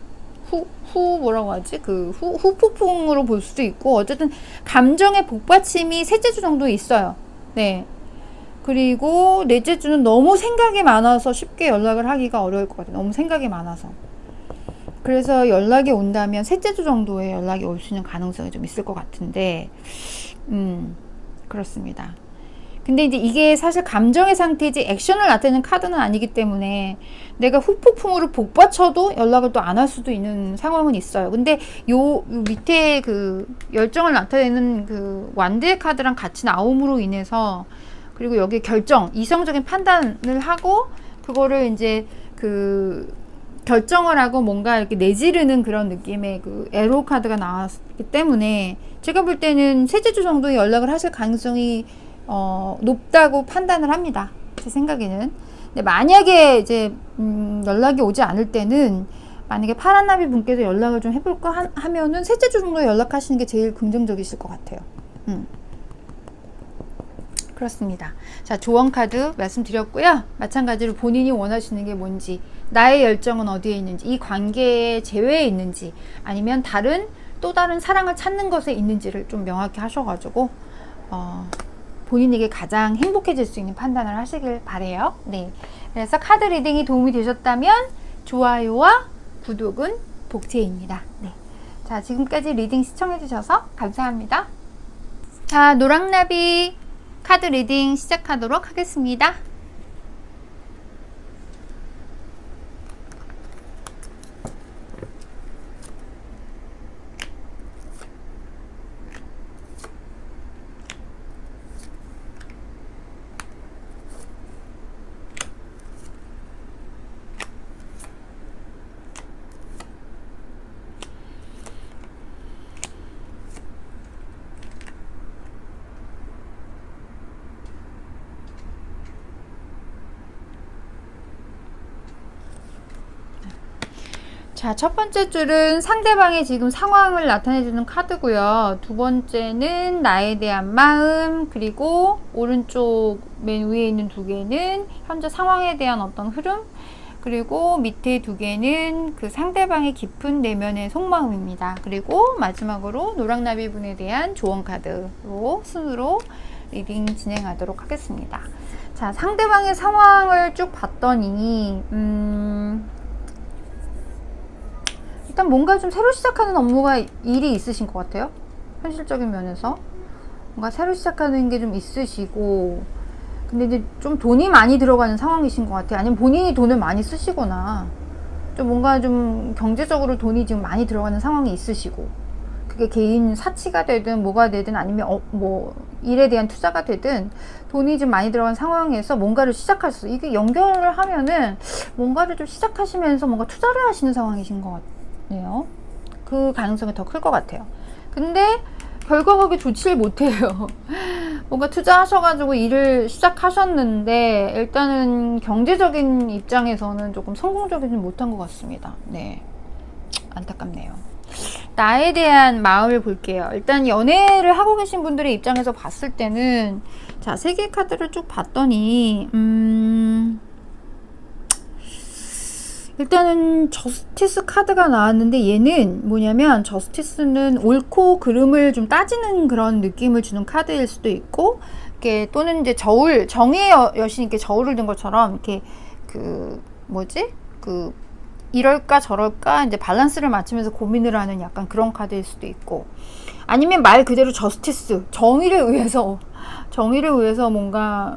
Speaker 2: 뭐라고 하지? 후폭풍으로 볼 수도 있고, 어쨌든 감정의 복받침이 셋째 주 정도 있어요. 네. 그리고 넷째 주는 너무 생각이 많아서 쉽게 연락을 하기가 어려울 것 같아요. 너무 생각이 많아서. 그래서 연락이 온다면 셋째 주 정도에 연락이 올 수 있는 가능성이 좀 있을 것 같은데, 그렇습니다. 근데 이제 이게 사실 감정의 상태이지 액션을 나타내는 카드는 아니기 때문에 내가 후폭풍으로 복받쳐도 연락을 또 안 할 수도 있는 상황은 있어요. 근데 요 밑에 그 열정을 나타내는 그 완드의 카드랑 같이 나옴으로 인해서, 그리고 여기 결정, 이성적인 판단을 하고 그거를 이제 그 결정을 하고 뭔가 이렇게 내지르는 그런 느낌의 그 에로 카드가 나왔기 때문에 제가 볼 때는 셋째 주 정도에 연락을 하실 가능성이 높다고 판단을 합니다. 제 생각에는. 근데 만약에 이제 연락이 오지 않을 때는, 만약에 파란 나비 분께서 연락을 좀 해볼까 하면은 셋째 주 정도에 연락하시는 게 제일 긍정적이실 것 같아요. 그렇습니다. 자, 조언 카드 말씀드렸고요. 마찬가지로 본인이 원하시는 게 뭔지, 나의 열정은 어디에 있는지, 이 관계의 제외에 있는지, 아니면 또 다른 사랑을 찾는 것에 있는지를 좀 명확히 하셔가지고 본인에게 가장 행복해질 수 있는 판단을 하시길 바래요. 네. 그래서 카드 리딩이 도움이 되셨다면 좋아요와 구독은 복제입니다. 네. 자, 지금까지 리딩 시청해주셔서 감사합니다. 자, 노랑나비 카드 리딩 시작하도록 하겠습니다. 자, 첫 번째 줄은 상대방의 지금 상황을 나타내주는 카드고요. 두 번째는 나에 대한 마음, 그리고 오른쪽 맨 위에 있는 두 개는 현재 상황에 대한 어떤 흐름, 그리고 밑에 두 개는 그 상대방의 깊은 내면의 속마음입니다. 그리고 마지막으로 노랑나비 분에 대한 조언 카드로 순으로 리딩 진행하도록 하겠습니다. 자, 상대방의 상황을 쭉 봤더니 일단 뭔가 좀 새로 시작하는 일이 있으신 것 같아요. 현실적인 면에서 뭔가 새로 시작하는 게 좀 있으시고, 근데 이제 좀 돈이 많이 들어가는 상황이신 것 같아요. 아니면 본인이 돈을 많이 쓰시거나 좀 뭔가 좀 경제적으로 돈이 지금 많이 들어가는 상황이 있으시고, 그게 개인 사치가 되든 뭐가 되든 아니면 뭐 일에 대한 투자가 되든 돈이 좀 많이 들어간 상황에서 뭔가를 이게 연결을 하면은 뭔가를 좀 시작하시면서 뭔가 투자를 하시는 상황이신 것 같네요. 그 가능성이 더 클 것 같아요. 근데 결과가 그렇게 좋지를 못해요. 뭔가 투자하셔가지고 일을 시작하셨는데 일단은 경제적인 입장에서는 조금 성공적이지 못한 것 같습니다. 네, 안타깝네요. 나에 대한 마음을 볼게요. 일단 연애를 하고 계신 분들의 입장에서 봤을 때는, 자, 세 개 카드를 쭉 봤더니 일단은 저스티스 카드가 나왔는데, 얘는 뭐냐면 저스티스는 옳고 그름을 좀 따지는 그런 느낌을 주는 카드일 수도 있고, 이렇게 또는 이제 정의의 여신이 저울을 든 것처럼 이렇게 이럴까 저럴까 이제 밸런스를 맞추면서 고민을 하는 약간 그런 카드일 수도 있고, 아니면 말 그대로 저스티스, 정의를 위해서 뭔가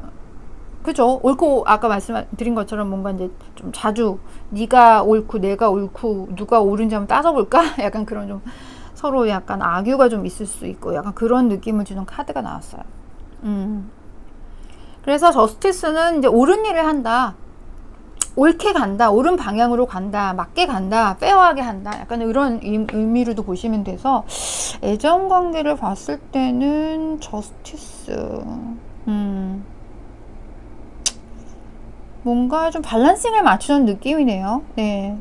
Speaker 2: 그죠? 옳고 아까 말씀드린 것처럼 뭔가 이제 좀 자주 네가 옳고 내가 옳고 누가 옳은지 한번 따져볼까? 약간 그런 좀 서로 약간 악유가 좀 있을 수 있고 약간 그런 느낌을 주는 카드가 나왔어요. 그래서 저스티스는 이제 옳은 일을 한다. 옳게 간다. 옳은 방향으로 간다. 맞게 간다. 페어하게 한다. 약간 이런 의미로도 보시면 돼서 애정 관계를 봤을 때는 저스티스 뭔가 좀 밸런싱을 맞추는 느낌이네요. 네.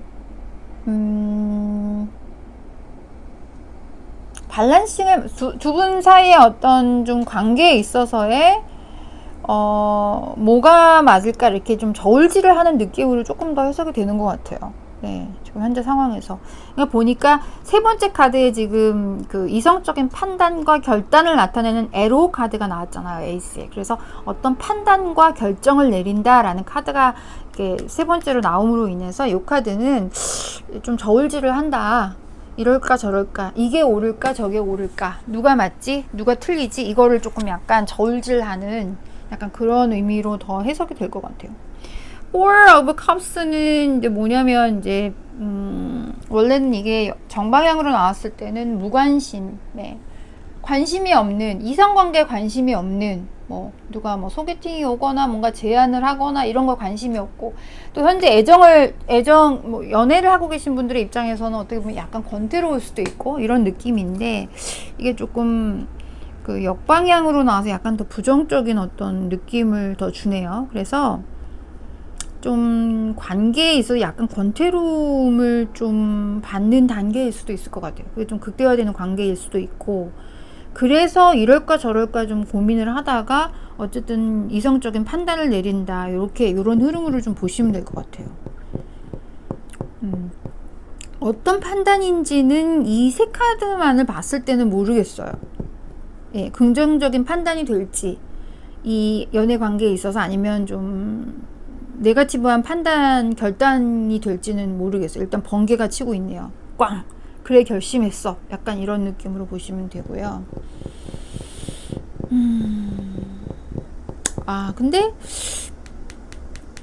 Speaker 2: 밸런싱을 두 분 사이의 어떤 좀 관계에 있어서의 뭐가 맞을까 이렇게 좀 저울질을 하는 느낌으로 조금 더 해석이 되는 것 같아요. 네, 지금 현재 상황에서. 그러니까 보니까 세 번째 카드에 지금 그 이성적인 판단과 결단을 나타내는 에로 카드가 나왔잖아요, 에이스에. 그래서 어떤 판단과 결정을 내린다라는 카드가 이렇게 세 번째로 나옴으로 인해서 이 카드는 좀 저울질을 한다. 이럴까 저럴까, 이게 옳을까 저게 옳을까, 누가 맞지 누가 틀리지, 이거를 조금 약간 저울질하는 약간 그런 의미로 더 해석이 될 것 같아요. Four of Cups는 이제 뭐냐면 이제 원래는 이게 정방향으로 나왔을 때는 무관심, 네. 관심이 없는, 이성관계에 관심이 없는, 뭐 누가 뭐 소개팅이 오거나 뭔가 제안을 하거나 이런 거 관심이 없고, 또 현재 뭐 연애를 하고 계신 분들의 입장에서는 어떻게 보면 약간 권태로울 수도 있고 이런 느낌인데, 이게 조금 그 역방향으로 나와서 약간 더 부정적인 어떤 느낌을 더 주네요. 그래서 좀 관계에 있어서 약간 권태로움을 좀 받는 단계일 수도 있을 것 같아요. 그게 좀 극대화되는 관계일 수도 있고, 그래서 이럴까 저럴까 좀 고민을 하다가 어쨌든 이성적인 판단을 내린다, 이런 흐름으로 좀 보시면 될 것 같아요. 어떤 판단인지는 이 세 카드만을 봤을 때는 모르겠어요. 예, 긍정적인 판단이 될지 이 연애 관계에 있어서, 아니면 좀 네거티브한 결단이 될지는 모르겠어요. 일단 번개가 치고 있네요. 꽝! 그래, 결심했어. 약간 이런 느낌으로 보시면 되고요. 근데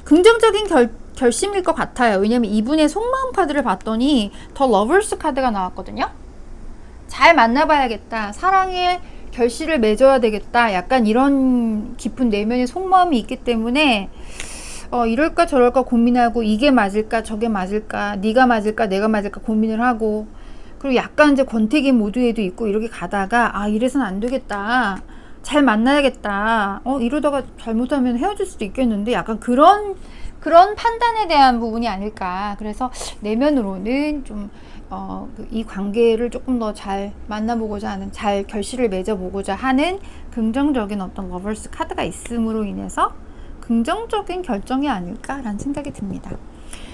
Speaker 2: 긍정적인 결심일 것 같아요. 왜냐면 이분의 속마음 카드를 봤더니 더 러버스 카드가 나왔거든요. 잘 만나봐야겠다. 사랑의 결실을 맺어야 되겠다. 약간 이런 깊은 내면의 속마음이 있기 때문에 이럴까 저럴까 고민하고, 이게 맞을까 저게 맞을까, 네가 맞을까 내가 맞을까 고민을 하고, 그리고 약간 이제 권태기 모드에도 있고, 이렇게 가다가 이래서는 안 되겠다, 잘 만나야겠다, 이러다가 잘못하면 헤어질 수도 있겠는데, 약간 그런 판단에 대한 부분이 아닐까. 그래서 내면으로는 좀 이 관계를 조금 더 잘 만나보고자 하는, 잘 결실을 맺어보고자 하는 긍정적인 어떤 러버스 카드가 있음으로 인해서 긍정적인 결정이 아닐까라는 생각이 듭니다.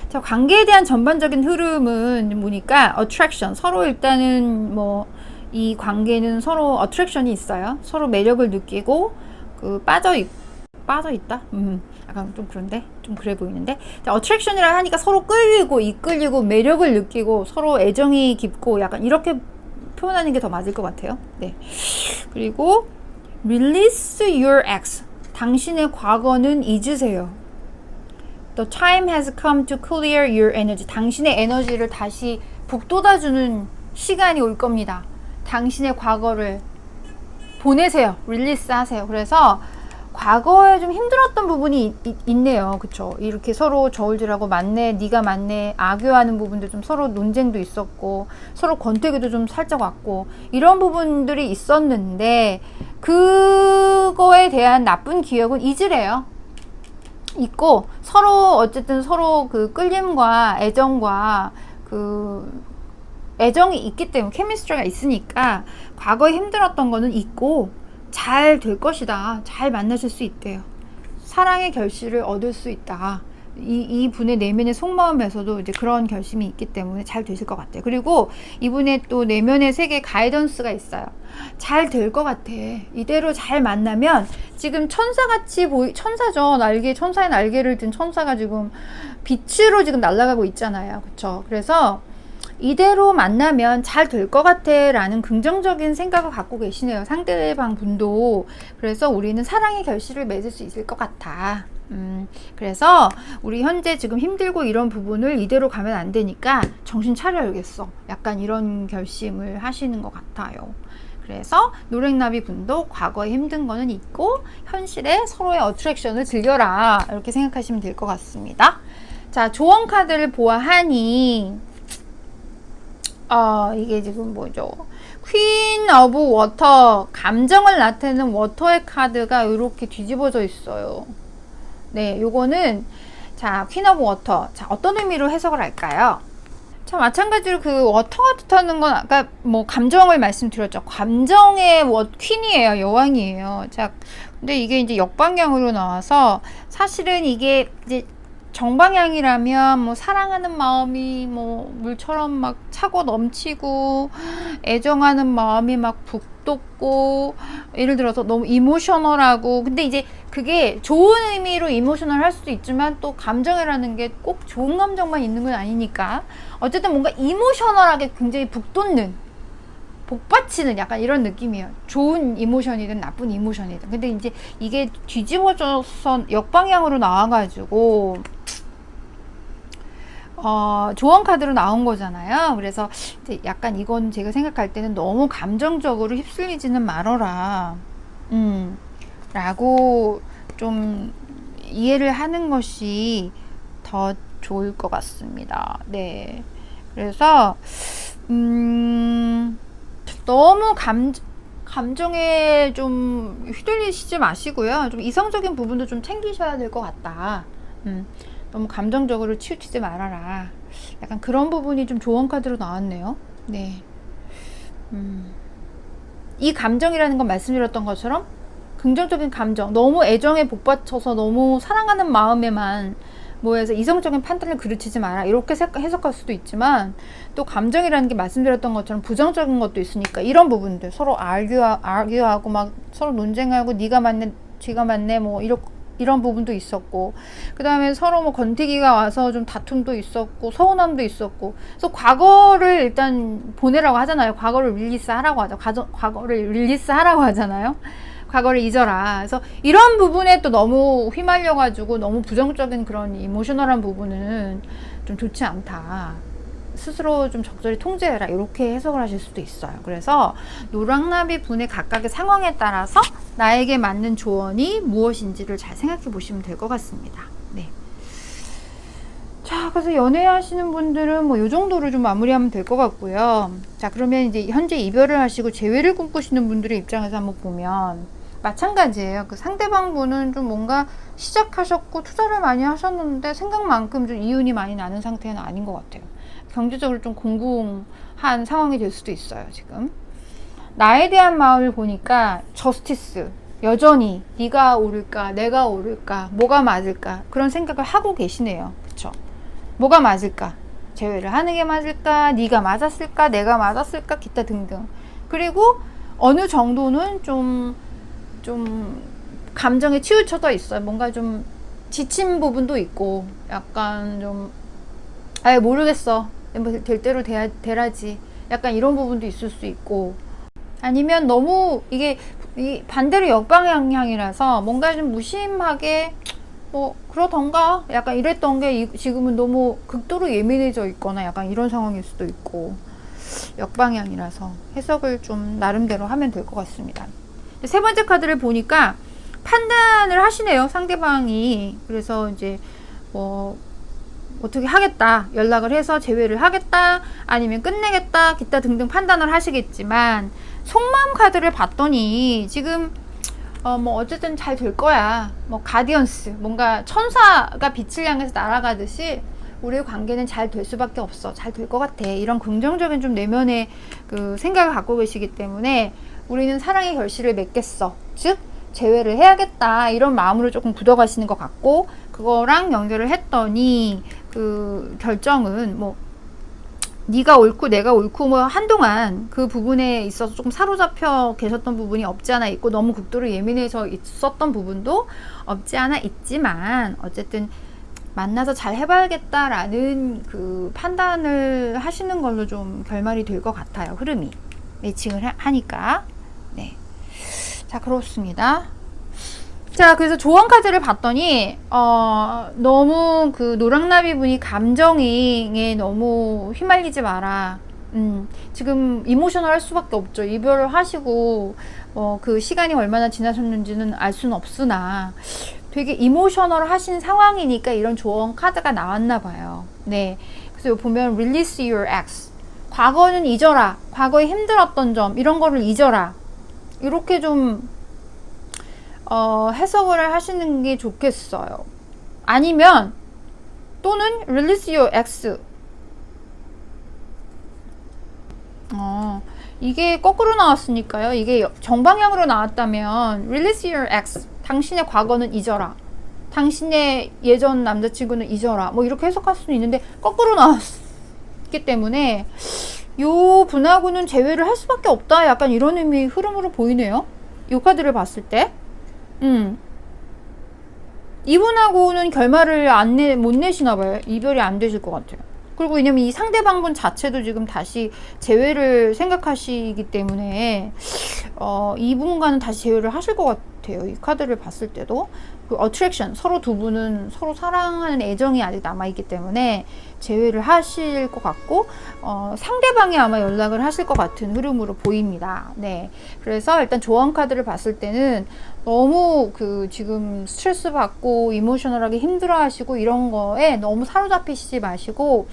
Speaker 2: 자, 관계에 대한 전반적인 흐름은 보니까 attraction, 서로 일단은 뭐 이 관계는 서로 attraction이 있어요. 서로 매력을 느끼고 빠져 있다? 약간 좀 그런데? 좀 그래 보이는데? 자, attraction이라 하니까 서로 끌리고 이끌리고 매력을 느끼고 서로 애정이 깊고, 약간 이렇게 표현하는 게 더 맞을 것 같아요. 네. 그리고 release your ex. 당신의 과거는 잊으세요. The time has come to clear your energy. 당신의 에너지를 다시 북돋아주는 시간이 올 겁니다. 당신의 과거를 보내세요. 릴리스 하세요. 그래서 과거에 좀 힘들었던 부분이 있네요. 그쵸? 이렇게 서로 저울질하고, 맞네, 네가 맞네, 악유하는 부분도 좀, 서로 논쟁도 있었고, 서로 권태기도 좀 살짝 왔고, 이런 부분들이 있었는데, 그거에 대한 나쁜 기억은 잊으래요. 있고, 어쨌든 서로 그 끌림과 애정과 애정이 있기 때문에, 케미스트리가 있으니까 과거에 힘들었던 거는 있고 잘 될 것이다. 잘 만나실 수 있대요. 사랑의 결실을 얻을 수 있다. 이 분의 내면의 속마음에서도 이제 그런 결심이 있기 때문에 잘 되실 것 같아요. 그리고 이분의 또 내면의 세계 가이던스가 있어요. 잘 될 것 같아. 이대로 잘 만나면, 지금 천사같이 천사죠. 천사의 날개를 든 천사가 지금 빛으로 지금 날아가고 있잖아요. 그쵸? 그래서 이대로 만나면 잘 될 것 같아 라는 긍정적인 생각을 갖고 계시네요. 상대방 분도. 그래서 우리는 사랑의 결실을 맺을 수 있을 것 같아. 그래서 우리 현재 지금 힘들고 이런 부분을 이대로 가면 안 되니까 정신 차려야겠어. 약간 이런 결심을 하시는 것 같아요. 그래서 노랭나비 분도 과거에 힘든 거는 있고 현실에 서로의 어트랙션을 즐겨라, 이렇게 생각하시면 될 것 같습니다. 자, 조언 카드를 보아하니 이게 지금 뭐죠? 퀸 오브 워터, 감정을 나타내는 워터의 카드가 이렇게 뒤집어져 있어요. 네, 요거는 자, 퀸 오브 워터. 자, 어떤 의미로 해석을 할까요? 자, 마찬가지로 그 워터가 뜻하는 건 아까 뭐 감정을 말씀드렸죠. 감정의 퀸이에요. 여왕이에요. 자, 근데 이게 이제 역방향으로 나와서 사실은 이게 이제 정방향이라면 뭐 사랑하는 마음이 뭐 물처럼 막 차고 넘치고 애정하는 마음이 막 북돋고 예를 들어서 너무 이모셔널하고, 근데 이제 그게 좋은 의미로 이모셔널 할 수도 있지만 또 감정이라는 게 꼭 좋은 감정만 있는 건 아니니까 어쨌든 뭔가 이모셔널하게 굉장히 북돋는, 복받치는 약간 이런 느낌이에요. 좋은 이모션이든 나쁜 이모션이든. 근데 이제 이게 뒤집어져서 역방향으로 나와가지고 조언 카드로 나온 거잖아요. 그래서 이제 약간 이건 제가 생각할 때는 너무 감정적으로 휩쓸리지는 말어라. 라고 좀 이해를 하는 것이 더 좋을 것 같습니다. 네. 그래서, 너무 감정에 좀 휘둘리시지 마시고요. 좀 이성적인 부분도 좀 챙기셔야 될 것 같다. 너무 감정적으로 치우치지 말아라. 약간 그런 부분이 좀 조언 카드로 나왔네요. 네. 이 감정이라는 건 말씀드렸던 것처럼 긍정적인 감정, 너무 애정에 복받쳐서 너무 사랑하는 마음에만 뭐해서 이성적인 판단을 그르치지 마라, 이렇게 해석할 수도 있지만, 또 감정이라는 게 말씀드렸던 것처럼 부정적인 것도 있으니까 이런 부분들 서로 아규하고 막 서로 논쟁하고 네가 맞네 쥐가 맞네 뭐 이런 부분도 있었고, 그 다음에 서로 뭐 건태기가 와서 좀 다툼도 있었고 서운함도 있었고, 그래서 과거를 일단 보내라고 하잖아요. 과거를 릴리스 하라고 하죠. 과거를 릴리스 하라고 하잖아요. 과거를 잊어라. 그래서 이런 부분에 또 너무 휘말려가지고 너무 부정적인 그런 이모셔널한 부분은 좀 좋지 않다. 스스로 좀 적절히 통제해라, 이렇게 해석을 하실 수도 있어요. 그래서 노랑나비 분의 각각의 상황에 따라서 나에게 맞는 조언이 무엇인지를 잘 생각해 보시면 될 것 같습니다. 네. 자, 그래서 연애하시는 분들은 뭐 요 정도로 좀 마무리하면 될 것 같고요. 자, 그러면 이제 현재 이별을 하시고 재회를 꿈꾸시는 분들의 입장에서 한번 보면 마찬가지예요. 그 상대방 분은 좀 뭔가 시작하셨고 투자를 많이 하셨는데 생각만큼 좀 이윤이 많이 나는 상태는 아닌 것 같아요. 경제적으로 좀 공공한 상황이 될 수도 있어요. 지금 나에 대한 마음을 보니까 저스티스, 여전히 네가 오를까 내가 오를까 뭐가 맞을까 그런 생각을 하고 계시네요. 그쵸? 뭐가 맞을까? 재회를 하는 게 맞을까? 네가 맞았을까? 내가 맞았을까? 기타 등등. 그리고 어느 정도는 좀 감정에 치우쳐져 있어요. 뭔가 좀 지친 부분도 있고 약간 좀 아예 모르겠어, 뭐 될 대로 되라지, 약간 이런 부분도 있을 수 있고, 아니면 너무 이게 반대로 역방향이라서 뭔가 좀 무심하게 뭐 그러던가 약간 이랬던 게 지금은 너무 극도로 예민해져 있거나 약간 이런 상황일 수도 있고, 역방향이라서 해석을 좀 나름대로 하면 될 것 같습니다. 세 번째 카드를 보니까 판단을 하시네요, 상대방이. 그래서 이제 뭐 어떻게 하겠다, 연락을 해서 재회를 하겠다, 아니면 끝내겠다, 기타 등등 판단을 하시겠지만, 속마음 카드를 봤더니 지금 뭐 어쨌든 잘 될 거야, 뭐 가디언스, 뭔가 천사가 빛을 향해서 날아가듯이 우리의 관계는 잘 될 수밖에 없어, 잘 될 것 같아, 이런 긍정적인 좀 내면의 그 생각을 갖고 계시기 때문에 우리는 사랑의 결실을 맺겠어, 즉 재회를 해야겠다, 이런 마음으로 조금 굳어가시는 것 같고, 그거랑 연결을 했더니 그 결정은 뭐 네가 옳고 내가 옳고 뭐 한동안 그 부분에 있어서 조금 사로잡혀 계셨던 부분이 없지 않아 있고, 너무 극도로 예민해서 있었던 부분도 없지 않아 있지만, 어쨌든 만나서 잘 해봐야겠다라는 그 판단을 하시는 걸로 좀 결말이 될 것 같아요. 흐름이 매칭을 하니까. 네. 자, 그렇습니다. 자, 그래서 조언 카드를 봤더니 너무 그 노랑나비 분이 감정에 너무 휘말리지 마라. 지금 이모셔널 할 수밖에 없죠. 이별을 하시고 그 시간이 얼마나 지나셨는지는 알 수는 없으나 되게 이모셔널 하신 상황이니까 이런 조언 카드가 나왔나 봐요. 네. 그래서 보면 release your ex. 과거는 잊어라. 과거에 힘들었던 점 이런 거를 잊어라. 이렇게 좀 해석을 하시는 게 좋겠어요. 아니면 또는 release your ex. 이게 거꾸로 나왔으니까요. 이게 정방향으로 나왔다면 release your ex. 당신의 과거는 잊어라. 당신의 예전 남자친구는 잊어라. 뭐 이렇게 해석할 수는 있는데 거꾸로 나왔기 때문에 요 분하고는 재회를 할 수밖에 없다. 약간 이런 의미 흐름으로 보이네요. 요 카드를 봤을 때. 이분하고는 결말을 못 내시나 봐요. 이별이 안 되실 것 같아요. 그리고 왜냐면 이 상대방분 자체도 지금 다시 재회를 생각하시기 때문에 이분과는 다시 재회를 하실 것 같아요. 이 카드를 봤을 때도 그 어트랙션, 서로 두 분은 서로 사랑하는 애정이 아직 남아있기 때문에 재회를 하실 것 같고 상대방이 아마 연락을 하실 것 같은 흐름으로 보입니다. 네, 그래서 일단 조언 카드를 봤을 때는 너무 그 지금 스트레스 받고 이모셔널하게 힘들어하시고 이런 거에 너무 사로잡히시지 마시고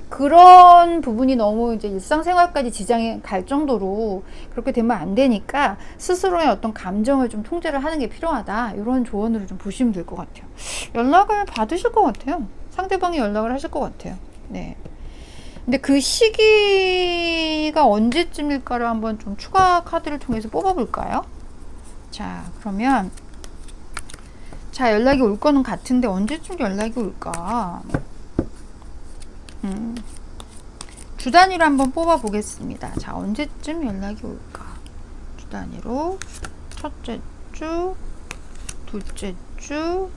Speaker 2: 그런 부분이 너무 이제 일상생활까지 지장이 갈 정도로 그렇게 되면 안 되니까 스스로의 어떤 감정을 좀 통제를 하는 게 필요하다. 이런 조언으로 좀 보시면 될 것 같아요. 연락을 받으실 것 같아요. 상대방이 연락을 하실 것 같아요. 네. 근데 그 시기가 언제쯤일까를 한번 좀 추가 카드를 통해서 뽑아볼까요? 자, 그러면 자, 연락이 올 거는 같은데 언제쯤 연락이 올까? 주 단위로 한번 뽑아 보겠습니다. 자, 언제쯤 연락이 올까? 주 단위로 첫째 주, 둘째 주,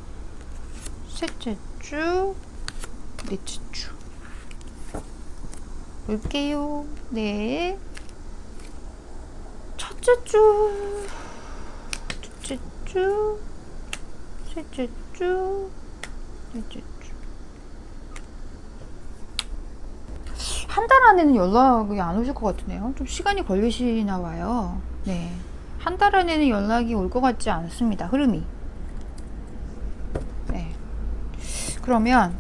Speaker 2: 셋째 주, 넷째 주 볼게요. 네, 첫째 주, 둘째 주, 셋째 주, 넷째 주. 한 달 안에는 연락이 안 오실 것 같으네요. 좀 시간이 걸리시나 봐요. 네, 한 달 안에는 연락이 올 것 같지 않습니다. 흐름이. 네, 그러면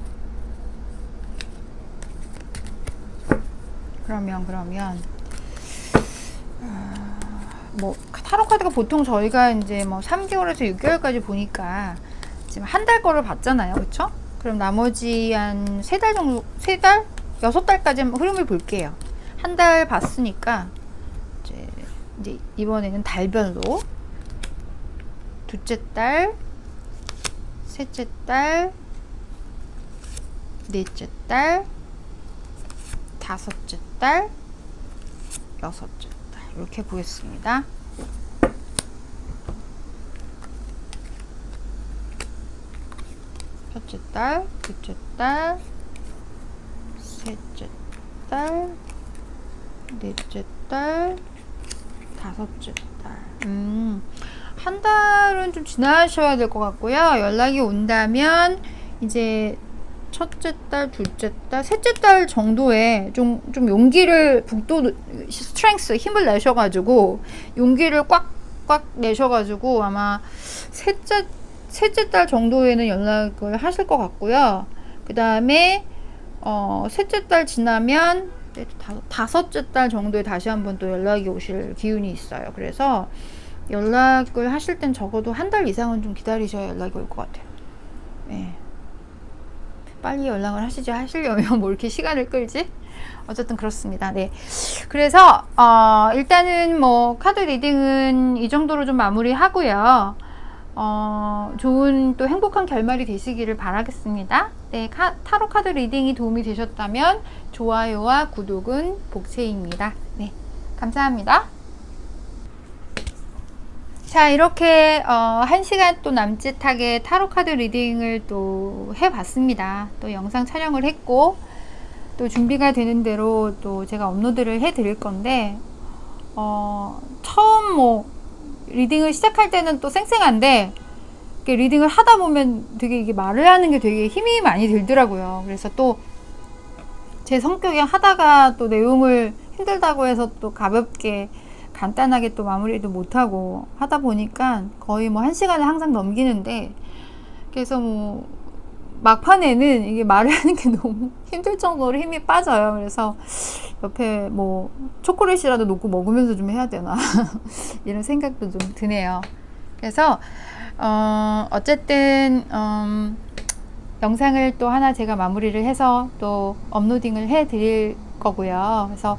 Speaker 2: 뭐 타로 카드가 보통 저희가 이제 뭐 3개월에서 6개월까지 보니까 지금 한 달 거를 봤잖아요. 그렇죠? 그럼 나머지 한 3달 정도, 3달? 6달까지 한번 흐름을 볼게요. 한 달 봤으니까 이제 이번에는 달별로 둘째 달, 셋째 달, 넷째 달, 다섯째 달, 여섯째 달 이렇게 보겠습니다. 첫째 달, 둘째 달, 셋째 달, 넷째 달, 다섯째 달. 한 달은 좀 지나셔야 될 것 같고요. 연락이 온다면 이제 첫째 달, 둘째 달, 셋째 달 정도에 좀 용기를 스트렝스 힘을 내셔가지고 용기를 꽉꽉 내셔가지고 아마 셋째 달 정도에는 연락을 하실 것 같고요. 그 다음에 셋째 달 지나면 다섯째 달 정도에 다시 한번 또 연락이 오실 기운이 있어요. 그래서 연락을 하실 땐 적어도 한 달 이상은 좀 기다리셔야 연락이 올 것 같아요. 네. 빨리 연락을 하시려면 뭐 이렇게 시간을 끌지? 어쨌든 그렇습니다. 네. 그래서 일단은 뭐 카드 리딩은 이 정도로 좀 마무리하고요. 좋은 또 행복한 결말이 되시기를 바라겠습니다. 네, 타로 카드 리딩이 도움이 되셨다면 좋아요와 구독은 복세입니다. 네, 감사합니다. 자, 이렇게 1시간 또 남짓하게 타로 카드 리딩을 또 해봤습니다. 또 영상 촬영을 했고 또 준비가 되는 대로 또 제가 업로드를 해 드릴 건데 처음 뭐 리딩을 시작할 때는 또 쌩쌩한데 이렇게 리딩을 하다 보면 되게 이게 말을 하는 게 되게 힘이 많이 들더라고요. 그래서 또 제 성격이 하다가 또 내용을 힘들다고 해서 또 가볍게 간단하게 또 마무리도 못하고 하다 보니까 거의 뭐 1시간을 항상 넘기는데, 그래서 뭐 막판에는 이게 말을 하는 게 너무 힘들 정도로 힘이 빠져요. 그래서 옆에 뭐 초콜릿이라도 놓고 먹으면서 좀 해야 되나 이런 생각도 좀 드네요. 그래서 어쨌든 영상을 또 하나 제가 마무리를 해서 또 업로딩을 해 드릴 거고요. 그래서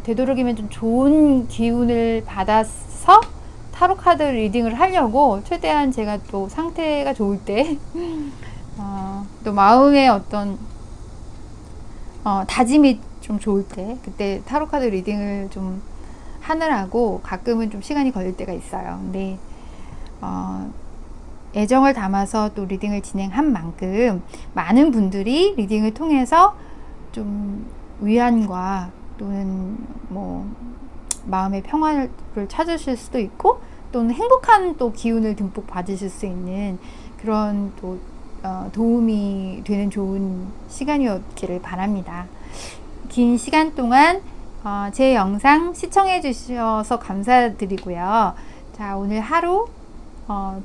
Speaker 2: 되도록이면 좀 좋은 기운을 받아서 타로 카드 리딩을 하려고 최대한 제가 또 상태가 좋을 때 또 마음의 어떤 다짐이 좀 좋을 때 그때 타로 카드 리딩을 좀 하느라고 가끔은 좀 시간이 걸릴 때가 있어요. 근데 애정을 담아서 또 리딩을 진행한 만큼 많은 분들이 리딩을 통해서 좀 위안과 또는 뭐 마음의 평화를 찾으실 수도 있고 또는 행복한 또 기운을 듬뿍 받으실 수 있는 그런 또 도움이 되는 좋은 시간이었기를 바랍니다. 긴 시간 동안 제 영상 시청해 주셔서 감사드리고요. 자, 오늘 하루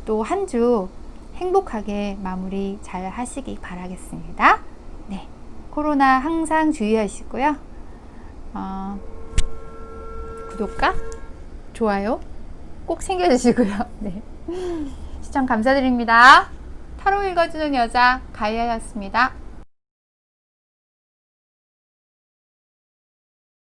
Speaker 2: 또 한 주 행복하게 마무리 잘 하시기 바라겠습니다. 네, 코로나 항상 주의하시고요. 구독과 좋아요 꼭 챙겨주시고요. 네. 시청 감사드립니다. 타로 읽어주는 여자 가이아였습니다.